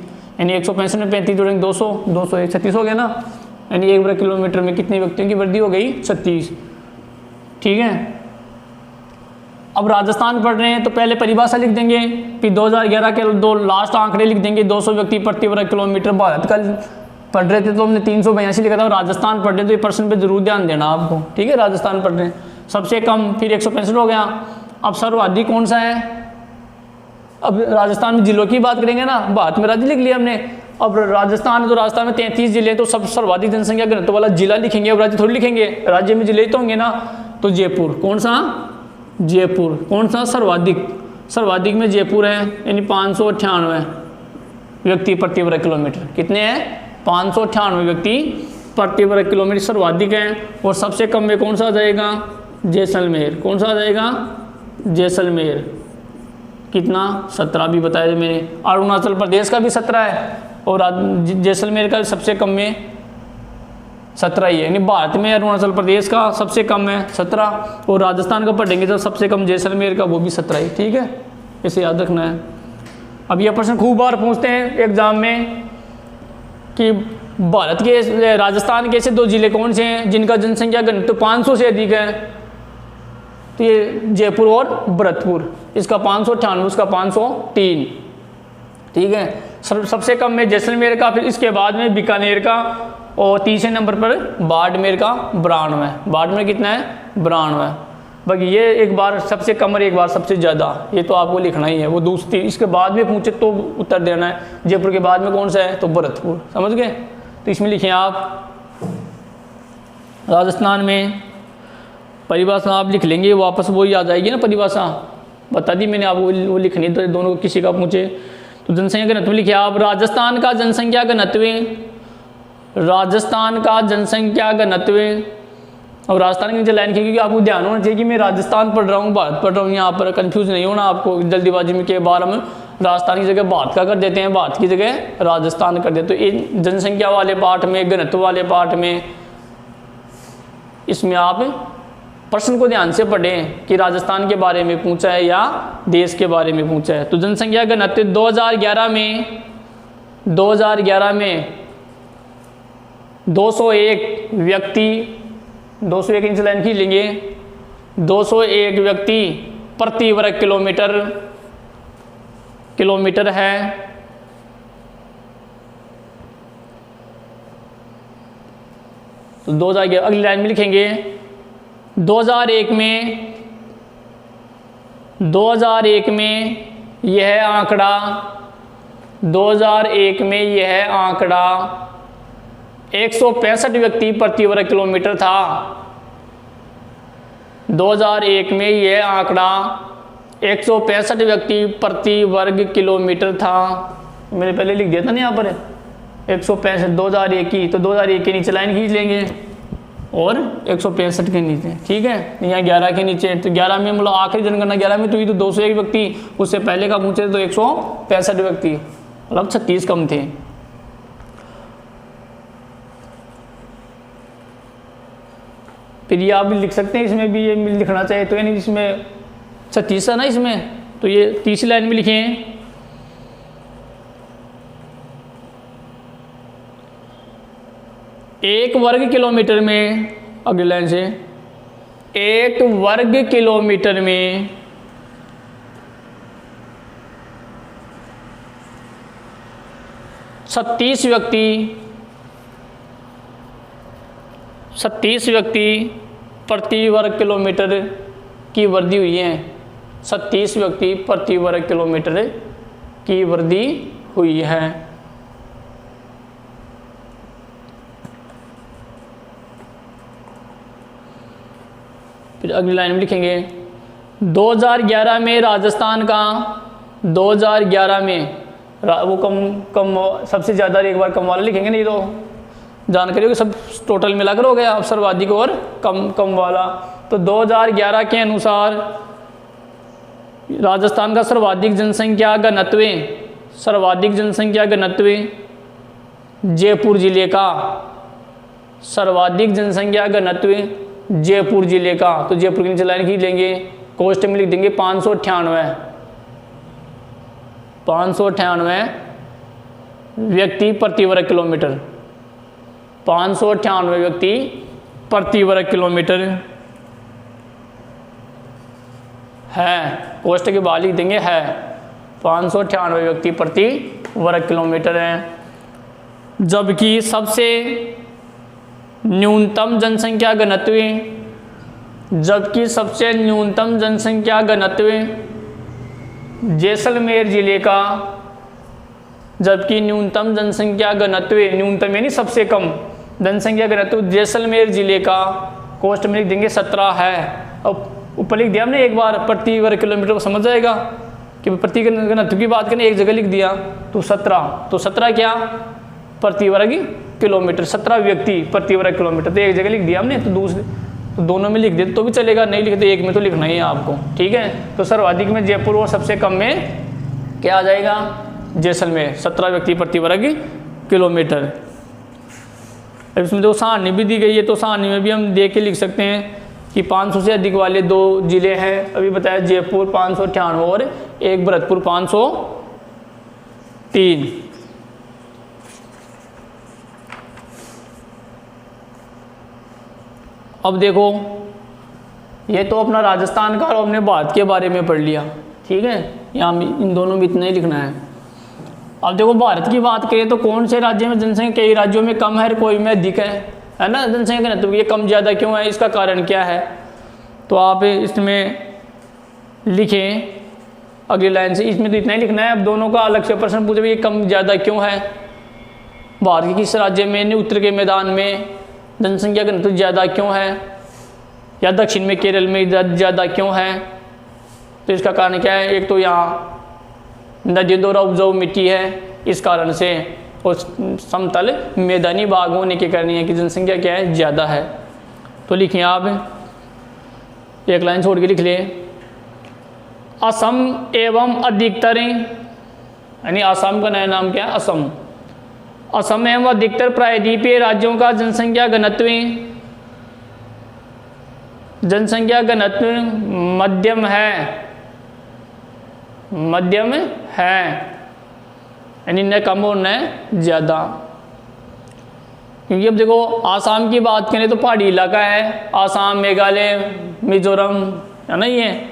यानी 165 में 35 जोड़ेंगे 200, 201 36 हो गया ना, यानी 1 वर्ग किलोमीटर में कितने व्यक्तियों की वृद्धि हो गई, 36, ठीक है। अब राजस्थान पढ़ रहे हैं तो पहले परिभाषा लिख देंगे, फिर 2011 के दो लास्ट आंकड़े लिख देंगे, 200 व्यक्ति प्रति वर्ग किलोमीटर। भारत का पढ़ रहे थे तो हमने 382 लिखा था, राजस्थान पढ़ रहे तो ये पर्सन पे जरूर ध्यान देना आपको, ठीक है। राजस्थान पढ़ रहे हैं सबसे कम, फिर 165 हो गया। अब सर्वाधिक कौन सा है, अब राजस्थान में जिलों की बात करेंगे ना, भारत में राज्य लिख लिया हमने। अब राजस्थान, तो राजस्थान में 33 जिले, तो सब सर्वाधिक जनसंख्या घनत्व वाला जिला लिखेंगे, अब राज्य थोड़ी लिखेंगे, राज्य में जिले तो होंगे ना। तो जयपुर, कौन सा, जयपुर, कौन सा सर्वाधिक, सर्वाधिक में जयपुर है, यानी 598 व्यक्ति प्रति वर्ग किलोमीटर, कितने हैं 598 व्यक्ति प्रति वर्ग किलोमीटर सर्वाधिक है। और सबसे कम में कौन सा आ जाएगा, जैसलमेर, कौन सा आ जाएगा, जैसलमेर। कितना, 17 भी बताया मैंने। अरुणाचल प्रदेश का भी 17 है और जैसलमेर का सबसे कम में 17 ही है, यानी भारत में अरुणाचल प्रदेश का सबसे कम है 17 और राजस्थान का पढ़ेंगे तो सबसे कम जैसलमेर का, वो भी 17 ही। ठीक है, इसे याद रखना है। अब यह प्रश्न खूब बार पूछते हैं एग्जाम में कि भारत के, राजस्थान के ऐसे 2 जिले कौन से हैं जिनका जनसंख्या घनत्व 500 से अधिक है, तो ये जयपुर और भरतपुर। इसका 598, उसका 503। ठीक है, सबसे कम में जैसलमेर का, फिर इसके बाद में बीकानेर का और तीसरे नंबर पर बाड़मेर का 92। बाड़मेर कितना है, 92। बाकी ये एक बार सबसे कम और एक बार सबसे ज़्यादा, ये तो आपको लिखना ही है। वो दूसरी, इसके बाद में पूछे तो उत्तर देना है। जयपुर के बाद में कौन सा है, तो भरतपुर। समझ गए, तो इसमें लिखें आप राजस्थान में परिभाषा आप लिख लेंगे, वापस वही आ जाएगी ना परिभाषा, बता दी मैंने आपको, वो लिखनी तो दोनों को किसी का पूछे तो। जनसंख्या घनत्व लिखिए आप, राजस्थान का जनसंख्या घनत्व, राजस्थान का जनसंख्या घनत्व। और राजस्थान के नीचे लाइन की, क्योंकि आपको ध्यान होना चाहिए कि मैं राजस्थान पढ़ रहा हूँ, भारत पढ़ रहा हूँ, यहाँ पर कंफ्यूज नहीं होना आपको जल्दीबाजी में के बार हम राजस्थान की जगह भारत का कर देते हैं, भारत की जगह राजस्थान कर देते। तो इन जनसंख्या वाले पार्ट में, घनत्व वाले पार्ट में, इसमें आप प्रश्न को ध्यान से पढ़ें कि राजस्थान के बारे में पूछा है या देश के बारे में पूछा है। तो जनसंख्या घनत्व 2011 में 201 व्यक्ति, 201 इंच लाइन खींच लेंगे, 201 व्यक्ति प्रति वर्ग किलोमीटर है। तो 2011, अगली लाइन में लिखेंगे 2001 में यह आंकड़ा 165 व्यक्ति प्रति वर्ग किलोमीटर था। 2001 में यह आंकड़ा 165 व्यक्ति प्रति वर्ग किलोमीटर था। मैंने पहले लिख दिया था ना यहाँ पर 165, 2001 की, तो 2001 के नीचे लाइन खींच लेंगे और 165 के नीचे। ठीक है, यहाँ 11 के नीचे, तो 11 में मतलब आखिरी जनगणना 11 में तो ये तो 201 व्यक्ति, उससे पहले का पूछे तो 165 व्यक्ति, मतलब 36 कम थे। फिर ये आप भी लिख सकते हैं, इसमें भी ये लिखना चाहिए तो, यानी इसमें 36 है ना इसमें, तो ये तीसरी लाइन में लिखें 1 वर्ग किलोमीटर में, अगली लाइन से 1 वर्ग किलोमीटर में 36 व्यक्ति प्रति वर्ग किलोमीटर की वृद्धि हुई है। 36 व्यक्ति प्रति वर्ग किलोमीटर की वृद्धि हुई है। फिर अगली लाइन में लिखेंगे 2011 में राजस्थान का, 2011 में वो कम सबसे ज़्यादा एक बार कम वाला लिखेंगे, नहीं तो जानकारी होगी सब टोटल मिलाकर हो गया सर्वाधिक और कम वाला। तो 2011 के अनुसार राजस्थान का सर्वाधिक जनसंख्या घनत्व जयपुर जिले का, सर्वाधिक जनसंख्या घनत्व जयपुर जिले का। तो जयपुर की नीचे लाइन खींच लेंगे, कोष्ट में लिख देंगे 598 व्यक्ति प्रति वर्ग किलोमीटर, 598 व्यक्ति प्रति वर्ग किलोमीटर है। कोष्ट के बाद लिख देंगे है 598 व्यक्ति प्रति वर्ग किलोमीटर है। जबकि सबसे न्यूनतम जनसंख्या घनत्व जैसलमेर जिले का, जबकि न्यूनतम जनसंख्या घनत्व, न्यूनतम यानी सबसे कम जनसंख्या घनत्व जैसलमेर जिले का, कोष्ट में लिख देंगे 17 है। अब ऊपर लिख दिया हमने एक बार प्रति वर्ग किलोमीटर को, समझ जाएगा कि प्रति घनत्व की बात करें, एक जगह लिख दिया तो 17 क्या प्रति वर्ग किलोमीटर, 17 व्यक्ति प्रति वर्ग किलोमीटर, तो एक जगह लिख दिया हमने। तो दूसरे तो दोनों में लिख दे तो भी चलेगा, नहीं लिख दे एक में तो लिखना ही है आपको, ठीक है। तो सर्वाधिक में जयपुर और सबसे कम में क्या आ जाएगा, जैसलमेर, 17 व्यक्ति प्रति वर्ग किलोमीटर। अब इसमें जो सारणी भी दी गई है तो सारणी में भी हम देख के लिख सकते हैं कि 500 से अधिक वाले 2 जिले हैं, अभी बताया जयपुर 598 और एक भरतपुर 503। अब देखो ये तो अपना राजस्थान का और हमने भारत के बारे में पढ़ लिया, ठीक है, यहाँ इन दोनों में इतना ही लिखना है। अब देखो भारत की बात करें तो कौन से राज्य में जनसंख्या कई राज्यों में कम है और कोई में अधिक है ना जनसंख्या घनत्व, ये कम ज़्यादा क्यों है, इसका कारण क्या है, तो आप इसमें लिखें अगली लाइन से, इसमें तो इतना ही लिखना है। अब दोनों का अलग से प्रश्न पूछे ये कम ज़्यादा क्यों है, भारत के किस राज्य में उत्तर के मैदान में जनसंख्या घनत्व ज़्यादा क्यों है, या दक्षिण में केरल में ज़्यादा क्यों है, तो इसका कारण क्या है, एक तो यहाँ नदियों द्वारा उपजाऊ मिट्टी है इस कारण से, और समतल मैदानी भाग होने के कारण है कि जनसंख्या क्या है, ज़्यादा है। तो लिखिए आप एक लाइन छोड़ के लिख ले, असम एवं अधिकतर, यानी असम का नया नाम क्या है, असम, असम एवं अधिकतर प्रायद्वीपीय राज्यों का जनसंख्या घनत्व मध्यम है, मध्यम है, यानी न कम और न ज़्यादा। क्योंकि अब देखो आसाम की बात करें तो पहाड़ी इलाका है, आसाम, मेघालय, मिजोरम, है ना, ये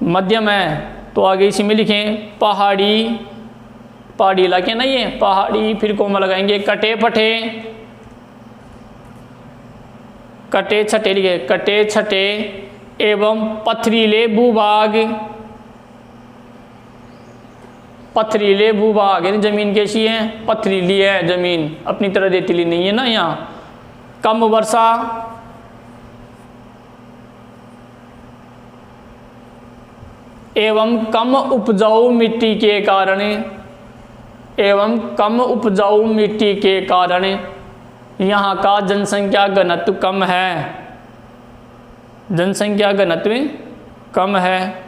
मध्यम है। तो आगे इसी में लिखें पहाड़ी इलाके ना, ये पहाड़ी, फिर कोमा लगाएंगे, कटे छठे लिखे, कटे छठे एवं पथरीले भूभाग, यानी जमीन कैसी है, पथरीली है जमीन, अपनी तरह रेतीली नहीं है ना यहाँ। कम वर्षा एवं कम उपजाऊ मिट्टी के कारण यहाँ का जनसंख्या घनत्व कम है,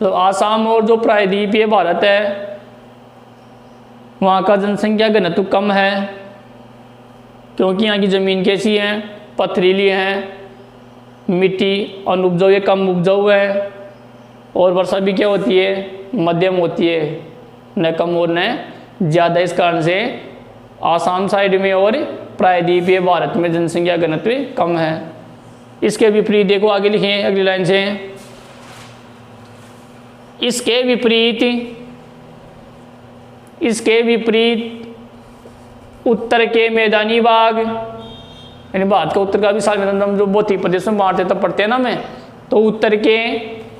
तो आसाम और जो प्रायद्वीपीय भारत है वहाँ का जनसंख्या घनत्व कम है, क्योंकि यहाँ की ज़मीन कैसी है, पथरीली है, मिट्टी अनुपजाऊ है, कम उपजाऊ है, और वर्षा भी क्या होती है, मध्यम होती है, न कम और न ज़्यादा। इस कारण से आसाम साइड में और प्रायद्वीपीय भारत में जनसंख्या घनत्व कम है। इसके विपरीत देखो आगे लिखें अगली लाइन से, इसके विपरीत उत्तर के मैदानी भाग, यानी भारत का उत्तर का विशाल मैदान, हम जो भौतिक प्रदेश में बांटते तब पढ़ते हैं ना में, तो उत्तर के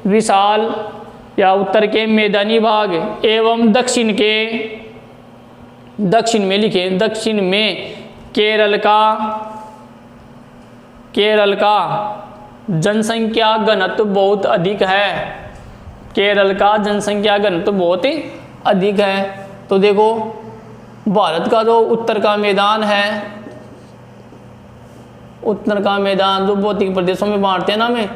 विशाल या उत्तर के मैदानी भाग एवं दक्षिण में लिखे, दक्षिण में केरल का जनसंख्या घनत्व बहुत अधिक है, केरल का जनसंख्या घनत्व बहुत ही अधिक है। तो देखो भारत का जो उत्तर का मैदान है, उत्तर का मैदान जो भौतिक प्रदेशों में बांटते हैं ना में,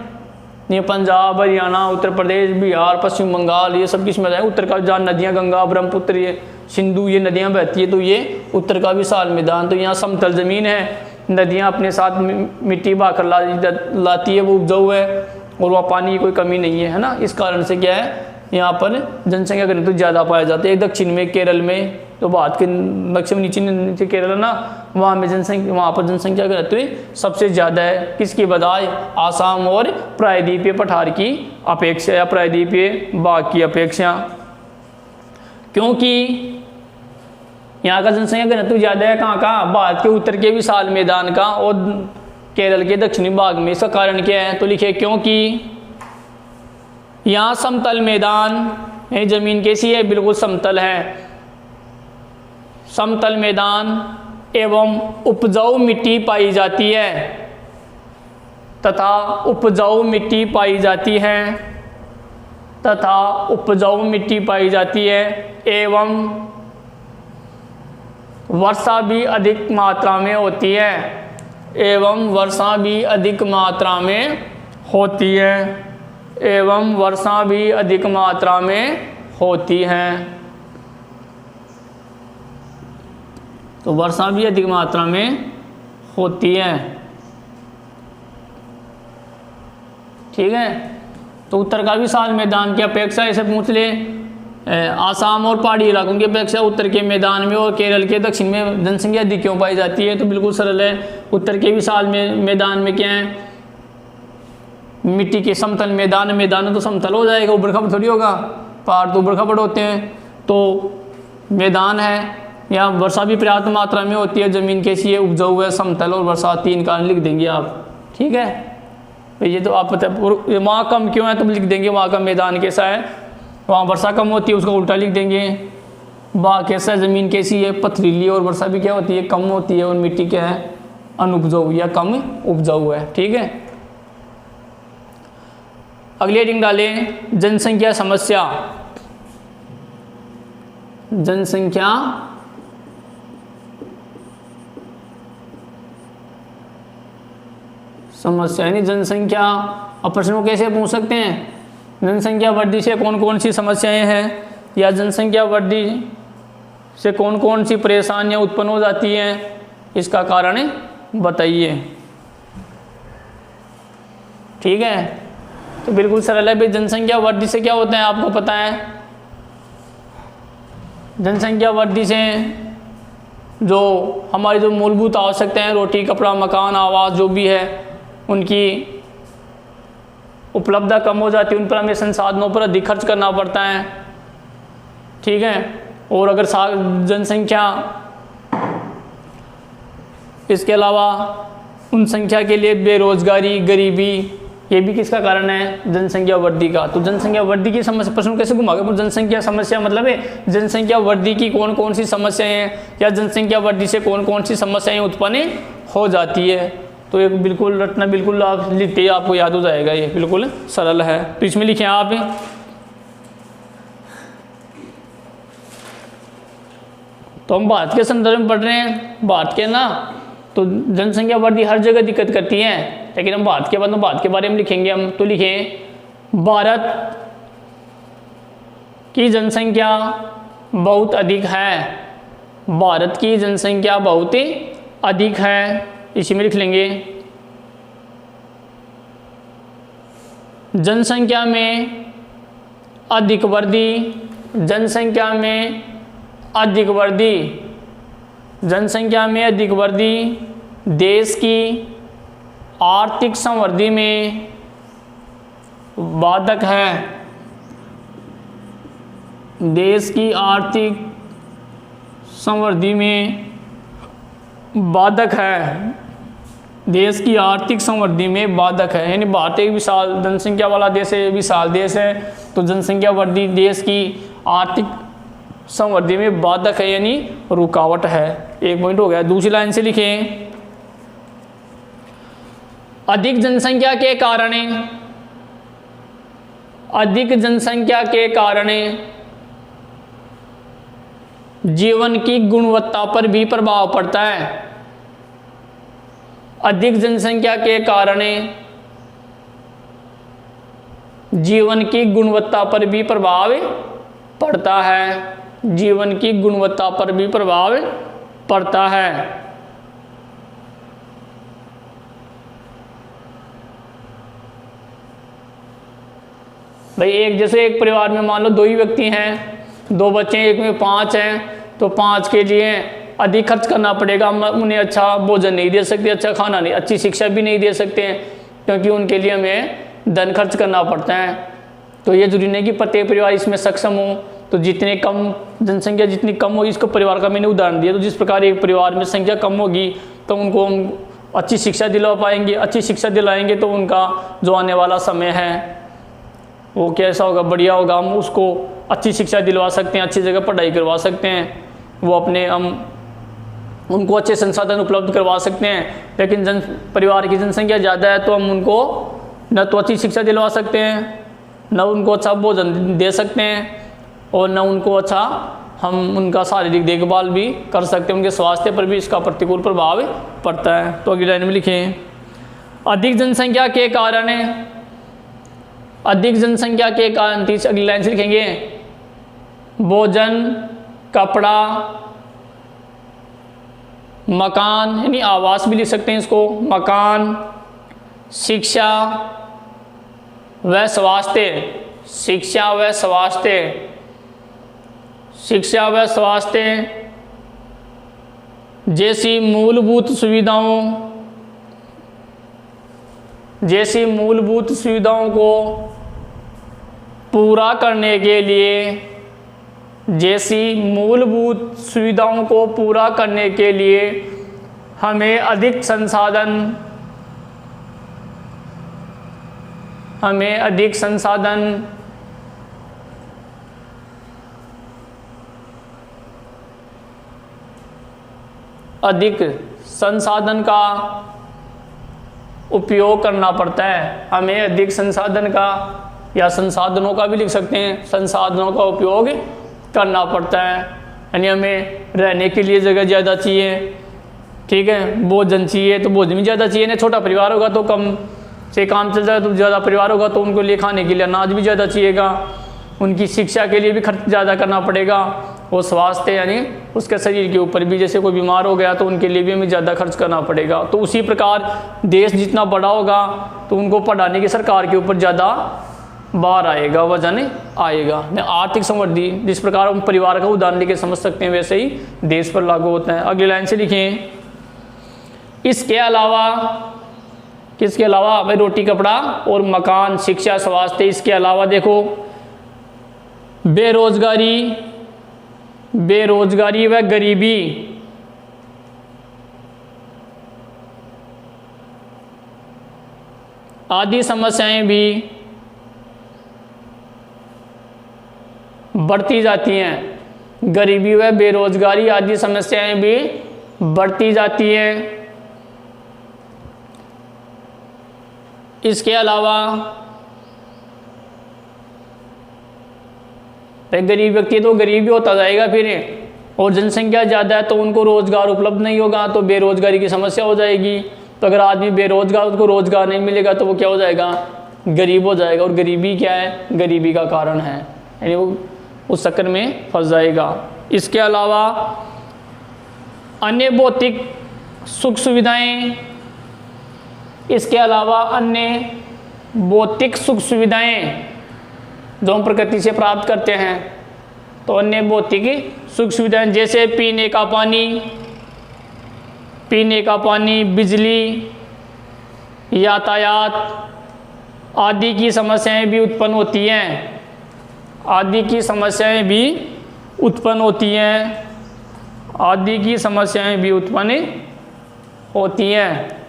ये पंजाब, हरियाणा, उत्तर प्रदेश, बिहार, पश्चिम बंगाल, ये सब किस में जाए, उत्तर का, जहाँ नदियाँ गंगा, ब्रह्मपुत्र, ये सिंधु, ये नदियाँ बहती है, तो ये उत्तर का विशाल मैदान। तो यहाँ समतल ज़मीन है, नदियाँ अपने साथ मिट्टी बहाकर लाती है, वो उपजाऊ है, और वहाँ पानी की कोई कमी नहीं है ना। इस कारण से क्या है, यहाँ पर जनसंख्या घनत्व ज़्यादा पाया जाता है। दक्षिण में केरल में, तो भारत के दक्षिण में नीचे केरल है ना, वहाँ पर जनसंख्या घनत्व सबसे ज़्यादा है। किसकी बजाय, आसाम और प्रायद्वीपीय पठार की अपेक्षा या प्रायद्वीपीय भाग की अपेक्षा, क्योंकि यहाँ का जनसंख्या घनत्व ज़्यादा है। कहाँ का, भारत के उत्तर के विशाल मैदान का और केरल के दक्षिणी भाग में। इसका कारण क्या है, तो लिखे क्योंकि यहाँ समतल मैदान, जमीन कैसी है, बिल्कुल समतल है, समतल मैदान एवं उपजाऊ मिट्टी पाई जाती है, तथा उपजाऊ मिट्टी पाई जाती वर्षा भी अधिक मात्रा में होती है, एवं वर्षा भी अधिक मात्रा में होती है, एवं वर्षा भी अधिक मात्रा में होती है। तो वर्षा भी अधिक मात्रा में होती है। ठीक है, तो उत्तर का विशाल मैदान की अपेक्षा, ऐसे पूछ ले, आसाम और पहाड़ी इलाकों की अपेक्षा उत्तर के मैदान में और केरल के दक्षिण में जनसंख्या अधिक क्यों पाई जाती है? तो बिल्कुल सरल है, उत्तर के विशाल मैदान में क्या है, मिट्टी के समतल मैदान, मैदान तो समतल हो जाएगा, ऊबड़ खाबड़ थोड़ी होगा, पहाड़ तो ऊबड़ खाबड़ होते हैं। तो मैदान है, यहाँ वर्षा भी पर्याप्त मात्रा में होती है, ज़मीन कैसी है, उपजाऊ है, समतल और वर्षा, 3 कारण लिख देंगे आप। ठीक है, तो ये तो आप पता, वहाँ कम क्यों है तो लिख देंगे, वहाँ का मैदान कैसा है, वहाँ वर्षा कम होती है, उसका उल्टा लिख देंगे। वहाँ कैसा है, ज़मीन कैसी है, पथरीली, और वर्षा भी क्या होती है, कम होती है, और मिट्टी क्या है, अनुपजाऊ या कम उपजाऊ है। ठीक है, अगली हेडिंग डालें, जनसंख्या समस्या। जनसंख्या समस्या, यानी जनसंख्या, अब प्रश्न को कैसे पूछ सकते हैं, जनसंख्या वृद्धि से कौन कौन सी समस्याएं हैं, या जनसंख्या वृद्धि से कौन कौन सी परेशानियां उत्पन्न हो जाती हैं, इसका कारण बताइए। ठीक है, तो बिल्कुल सरल है भाई, जनसंख्या वृद्धि से क्या होता है आपको पता है। जनसंख्या वृद्धि से जो हमारी जो मूलभूत आवश्यकताएं हैं, रोटी, कपड़ा, मकान, आवास, जो भी है, उनकी उपलब्धता कम हो जाती है, उन पर हमें संसाधनों पर अधिक खर्च करना पड़ता है। ठीक है, और अगर जनसंख्या, इसके अलावा उन संख्या के लिए बेरोजगारी, गरीबी, ये भी किसका कारण है, जनसंख्या वृद्धि का। तो जनसंख्या वृद्धि की समस्या, प्रश्न कैसे घुमाओगे, जनसंख्या समस्या मतलब है जनसंख्या वृद्धि की कौन कौन सी समस्याएं हैं, या जनसंख्या वृद्धि से कौन कौन सी समस्याएं उत्पन्न हो जाती है। तो एक बिल्कुल रटना, बिल्कुल आप लिखते ही आपको याद हो जाएगा, ये बिल्कुल सरल है। तो इसमें लिखें आप, तो हम भारत के संदर्भ में पढ़ रहे हैं, भारत के ना, तो जनसंख्या वृद्धि हर जगह दिक्कत करती है, लेकिन हम भारत के बाद भारत के बारे में लिखेंगे हम। तो लिखें, भारत की जनसंख्या बहुत अधिक है, भारत की जनसंख्या बहुत ही अधिक है, इसी में लिख लेंगे। जनसंख्या में अधिक वृद्धि, जनसंख्या में अधिक वृद्धि, जनसंख्या में अधिक वृद्धि देश की आर्थिक समृद्धि में बाधक है, देश की आर्थिक समृद्धि में बाधक है, देश की आर्थिक समृद्धि में बाधक है। यानी भारत एक विशाल जनसंख्या वाला देश है, विशाल देश है, तो जनसंख्या वृद्धि देश की आर्थिक समृद्धि में बाधक है, यानी रुकावट है। एक पॉइंट हो गया। दूसरी लाइन से लिखें, अधिक जनसंख्या के कारण, अधिक जनसंख्या के कारण जीवन की गुणवत्ता पर भी प्रभाव पड़ता है। अधिक जनसंख्या के कारण जीवन की गुणवत्ता पर भी प्रभाव पड़ता है, जीवन की गुणवत्ता पर भी प्रभाव पड़ता है। भाई एक जैसे एक परिवार में मान लो 2 ही व्यक्ति हैं, 2 बच्चे हैं, एक में 5 हैं, तो 5 के लिए अधिक खर्च करना पड़ेगा। हम उन्हें अच्छा भोजन नहीं दे सकते, अच्छा खाना नहीं, अच्छी शिक्षा भी नहीं दे सकते हैं, क्योंकि उनके लिए हमें धन खर्च करना पड़ता है। तो ये जरूरी नहीं कि प्रत्येक परिवार इसमें सक्षम हो। तो जितने कम जनसंख्या जितनी कम होगी, इसको परिवार का मैंने उदाहरण दिया, तो जिस प्रकार एक परिवार में संख्या कम होगी तो उनको हम अच्छी शिक्षा दिला पाएंगे, अच्छी शिक्षा दिलाएंगे तो उनका जो आने वाला समय है वो कैसा होगा, बढ़िया होगा। हम उसको अच्छी शिक्षा दिलवा सकते हैं, अच्छी जगह पढ़ाई करवा सकते हैं, वो अपने हम उनको अच्छे संसाधन उपलब्ध करवा सकते हैं। लेकिन परिवार की जनसंख्या ज़्यादा है तो हम उनको न तो अच्छी शिक्षा दिलवा सकते हैं, न उनको अच्छा भोजन दे सकते हैं, और न उनको अच्छा हम उनका शारीरिक देखभाल भी कर सकते हैं, उनके स्वास्थ्य पर भी इसका प्रतिकूल प्रभाव पड़ता है। तो अगली लाइन में लिखें, अधिक जनसंख्या के कारण, अधिक जनसंख्या के कारण, अगली लाइन से लिखेंगे भोजन, कपड़ा, मकान यानी आवास भी लिख सकते हैं इसको, मकान, शिक्षा व स्वास्थ्य, शिक्षा व स्वास्थ्य, शिक्षा व स्वास्थ्य जैसी मूलभूत सुविधाओं, जैसी मूलभूत सुविधाओं को पूरा करने के लिए, जैसी मूलभूत सुविधाओं को पूरा करने के लिए हमें अधिक संसाधन, हमें अधिक संसाधन अधिक संसाधन का उपयोग करना पड़ता है। हमें अधिक संसाधन का या संसाधनों का भी लिख सकते हैं, संसाधनों का उपयोग करना पड़ता है। यानी हमें रहने के लिए जगह ज़्यादा चाहिए, ठीक है, भोजन चाहिए तो भोजन भी ज़्यादा चाहिए। ना छोटा परिवार होगा तो कम से काम चल जाए, तो ज़्यादा परिवार होगा तो उनको लिए खाने के लिए अनाज भी ज़्यादा चाहिएगा, उनकी शिक्षा के लिए भी खर्च ज़्यादा करना पड़ेगा, और स्वास्थ्य यानी उसके शरीर के ऊपर भी, जैसे कोई बीमार हो गया तो उनके लिए भी हमें ज़्यादा खर्च करना पड़ेगा। तो उसी प्रकार देश जितना बड़ा होगा तो उनको पढ़ाने की सरकार के ऊपर ज़्यादा बार आएगा, वजन आएगा। आर्थिक समृद्धि जिस प्रकार हम परिवार का उदाहरण लेके समझ सकते हैं वैसे ही देश पर लागू होता है। अगली लाइन से लिखें, इसके अलावा, किसके अलावा भाई, रोटी, कपड़ा और मकान, शिक्षा, स्वास्थ्य, इसके अलावा देखो बेरोजगारी, बेरोजगारी व गरीबी, आदि समस्याएं भी बढ़ती जाती हैं। गरीबी व बेरोजगारी आदि समस्याएं भी बढ़ती जाती हैं। इसके अलावा गरीब व्यक्ति तो गरीब ही होता जाएगा फिर, और जनसंख्या ज़्यादा है तो उनको रोज़गार उपलब्ध नहीं होगा तो बेरोज़गारी की समस्या हो जाएगी। तो अगर आदमी बेरोज़गार, उसको रोज़गार नहीं मिलेगा तो वो क्या हो जाएगा, गरीब हो जाएगा। और गरीबी क्या है, गरीबी का कारण है, यानी वो उस चक्कर में फंस जाएगा। इसके अलावा अन्य भौतिक सुख सुविधाएं, इसके अलावा अन्य भौतिक सुख सुविधाएं जो हम प्रकृति से प्राप्त करते हैं, तो अन्य भौतिक सुख सुविधाएं जैसे पीने का पानी, पीने का पानी, बिजली, यातायात आदि की समस्याएं भी उत्पन्न होती हैं, आदि की समस्याएं भी उत्पन्न होती हैं, आदि की समस्याएं भी उत्पन्न होती हैं।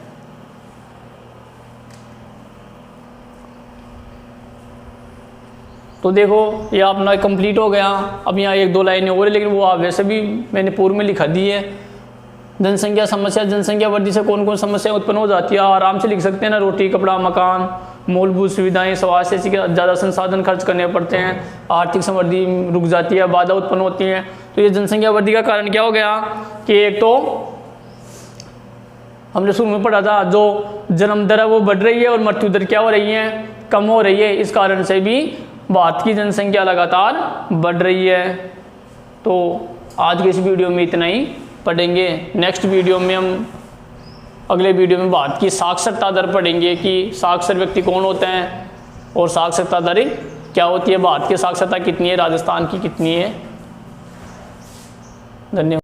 तो देखो ये अपना कंप्लीट हो गया। अब यहाँ एक दो लाइनें और है, लेकिन वो आप वैसे भी मैंने पूर्व में लिखा दी है। जनसंख्या समस्या, जनसंख्या वृद्धि से कौन कौन समस्या उत्पन्न हो जाती है आराम से लिख सकते हैं ना, रोटी, कपड़ा, मकान, मूलभूत सुविधाएं, स्वास्थ्य, ऐसी ज़्यादा संसाधन खर्च करने पड़ते हैं, आर्थिक समृद्धि रुक जाती है, बाधा उत्पन्न होती है। तो ये जनसंख्या वृद्धि का कारण क्या हो गया कि एक तो हमने शुरू में पढ़ा था, जो जन्म दर है वो बढ़ रही है और मृत्यु दर क्या हो रही है, कम हो रही है। इस कारण से भी भारत की जनसंख्या लगातार बढ़ रही है। तो आज के इस वीडियो में इतना ही पढ़ेंगे। नेक्स्ट वीडियो में हम, अगले वीडियो में भारत की साक्षरता दर पढ़ेंगे कि साक्षर व्यक्ति कौन होते हैं और साक्षरता दर क्या होती है, भारत की साक्षरता कितनी है, राजस्थान की कितनी है। धन्यवाद।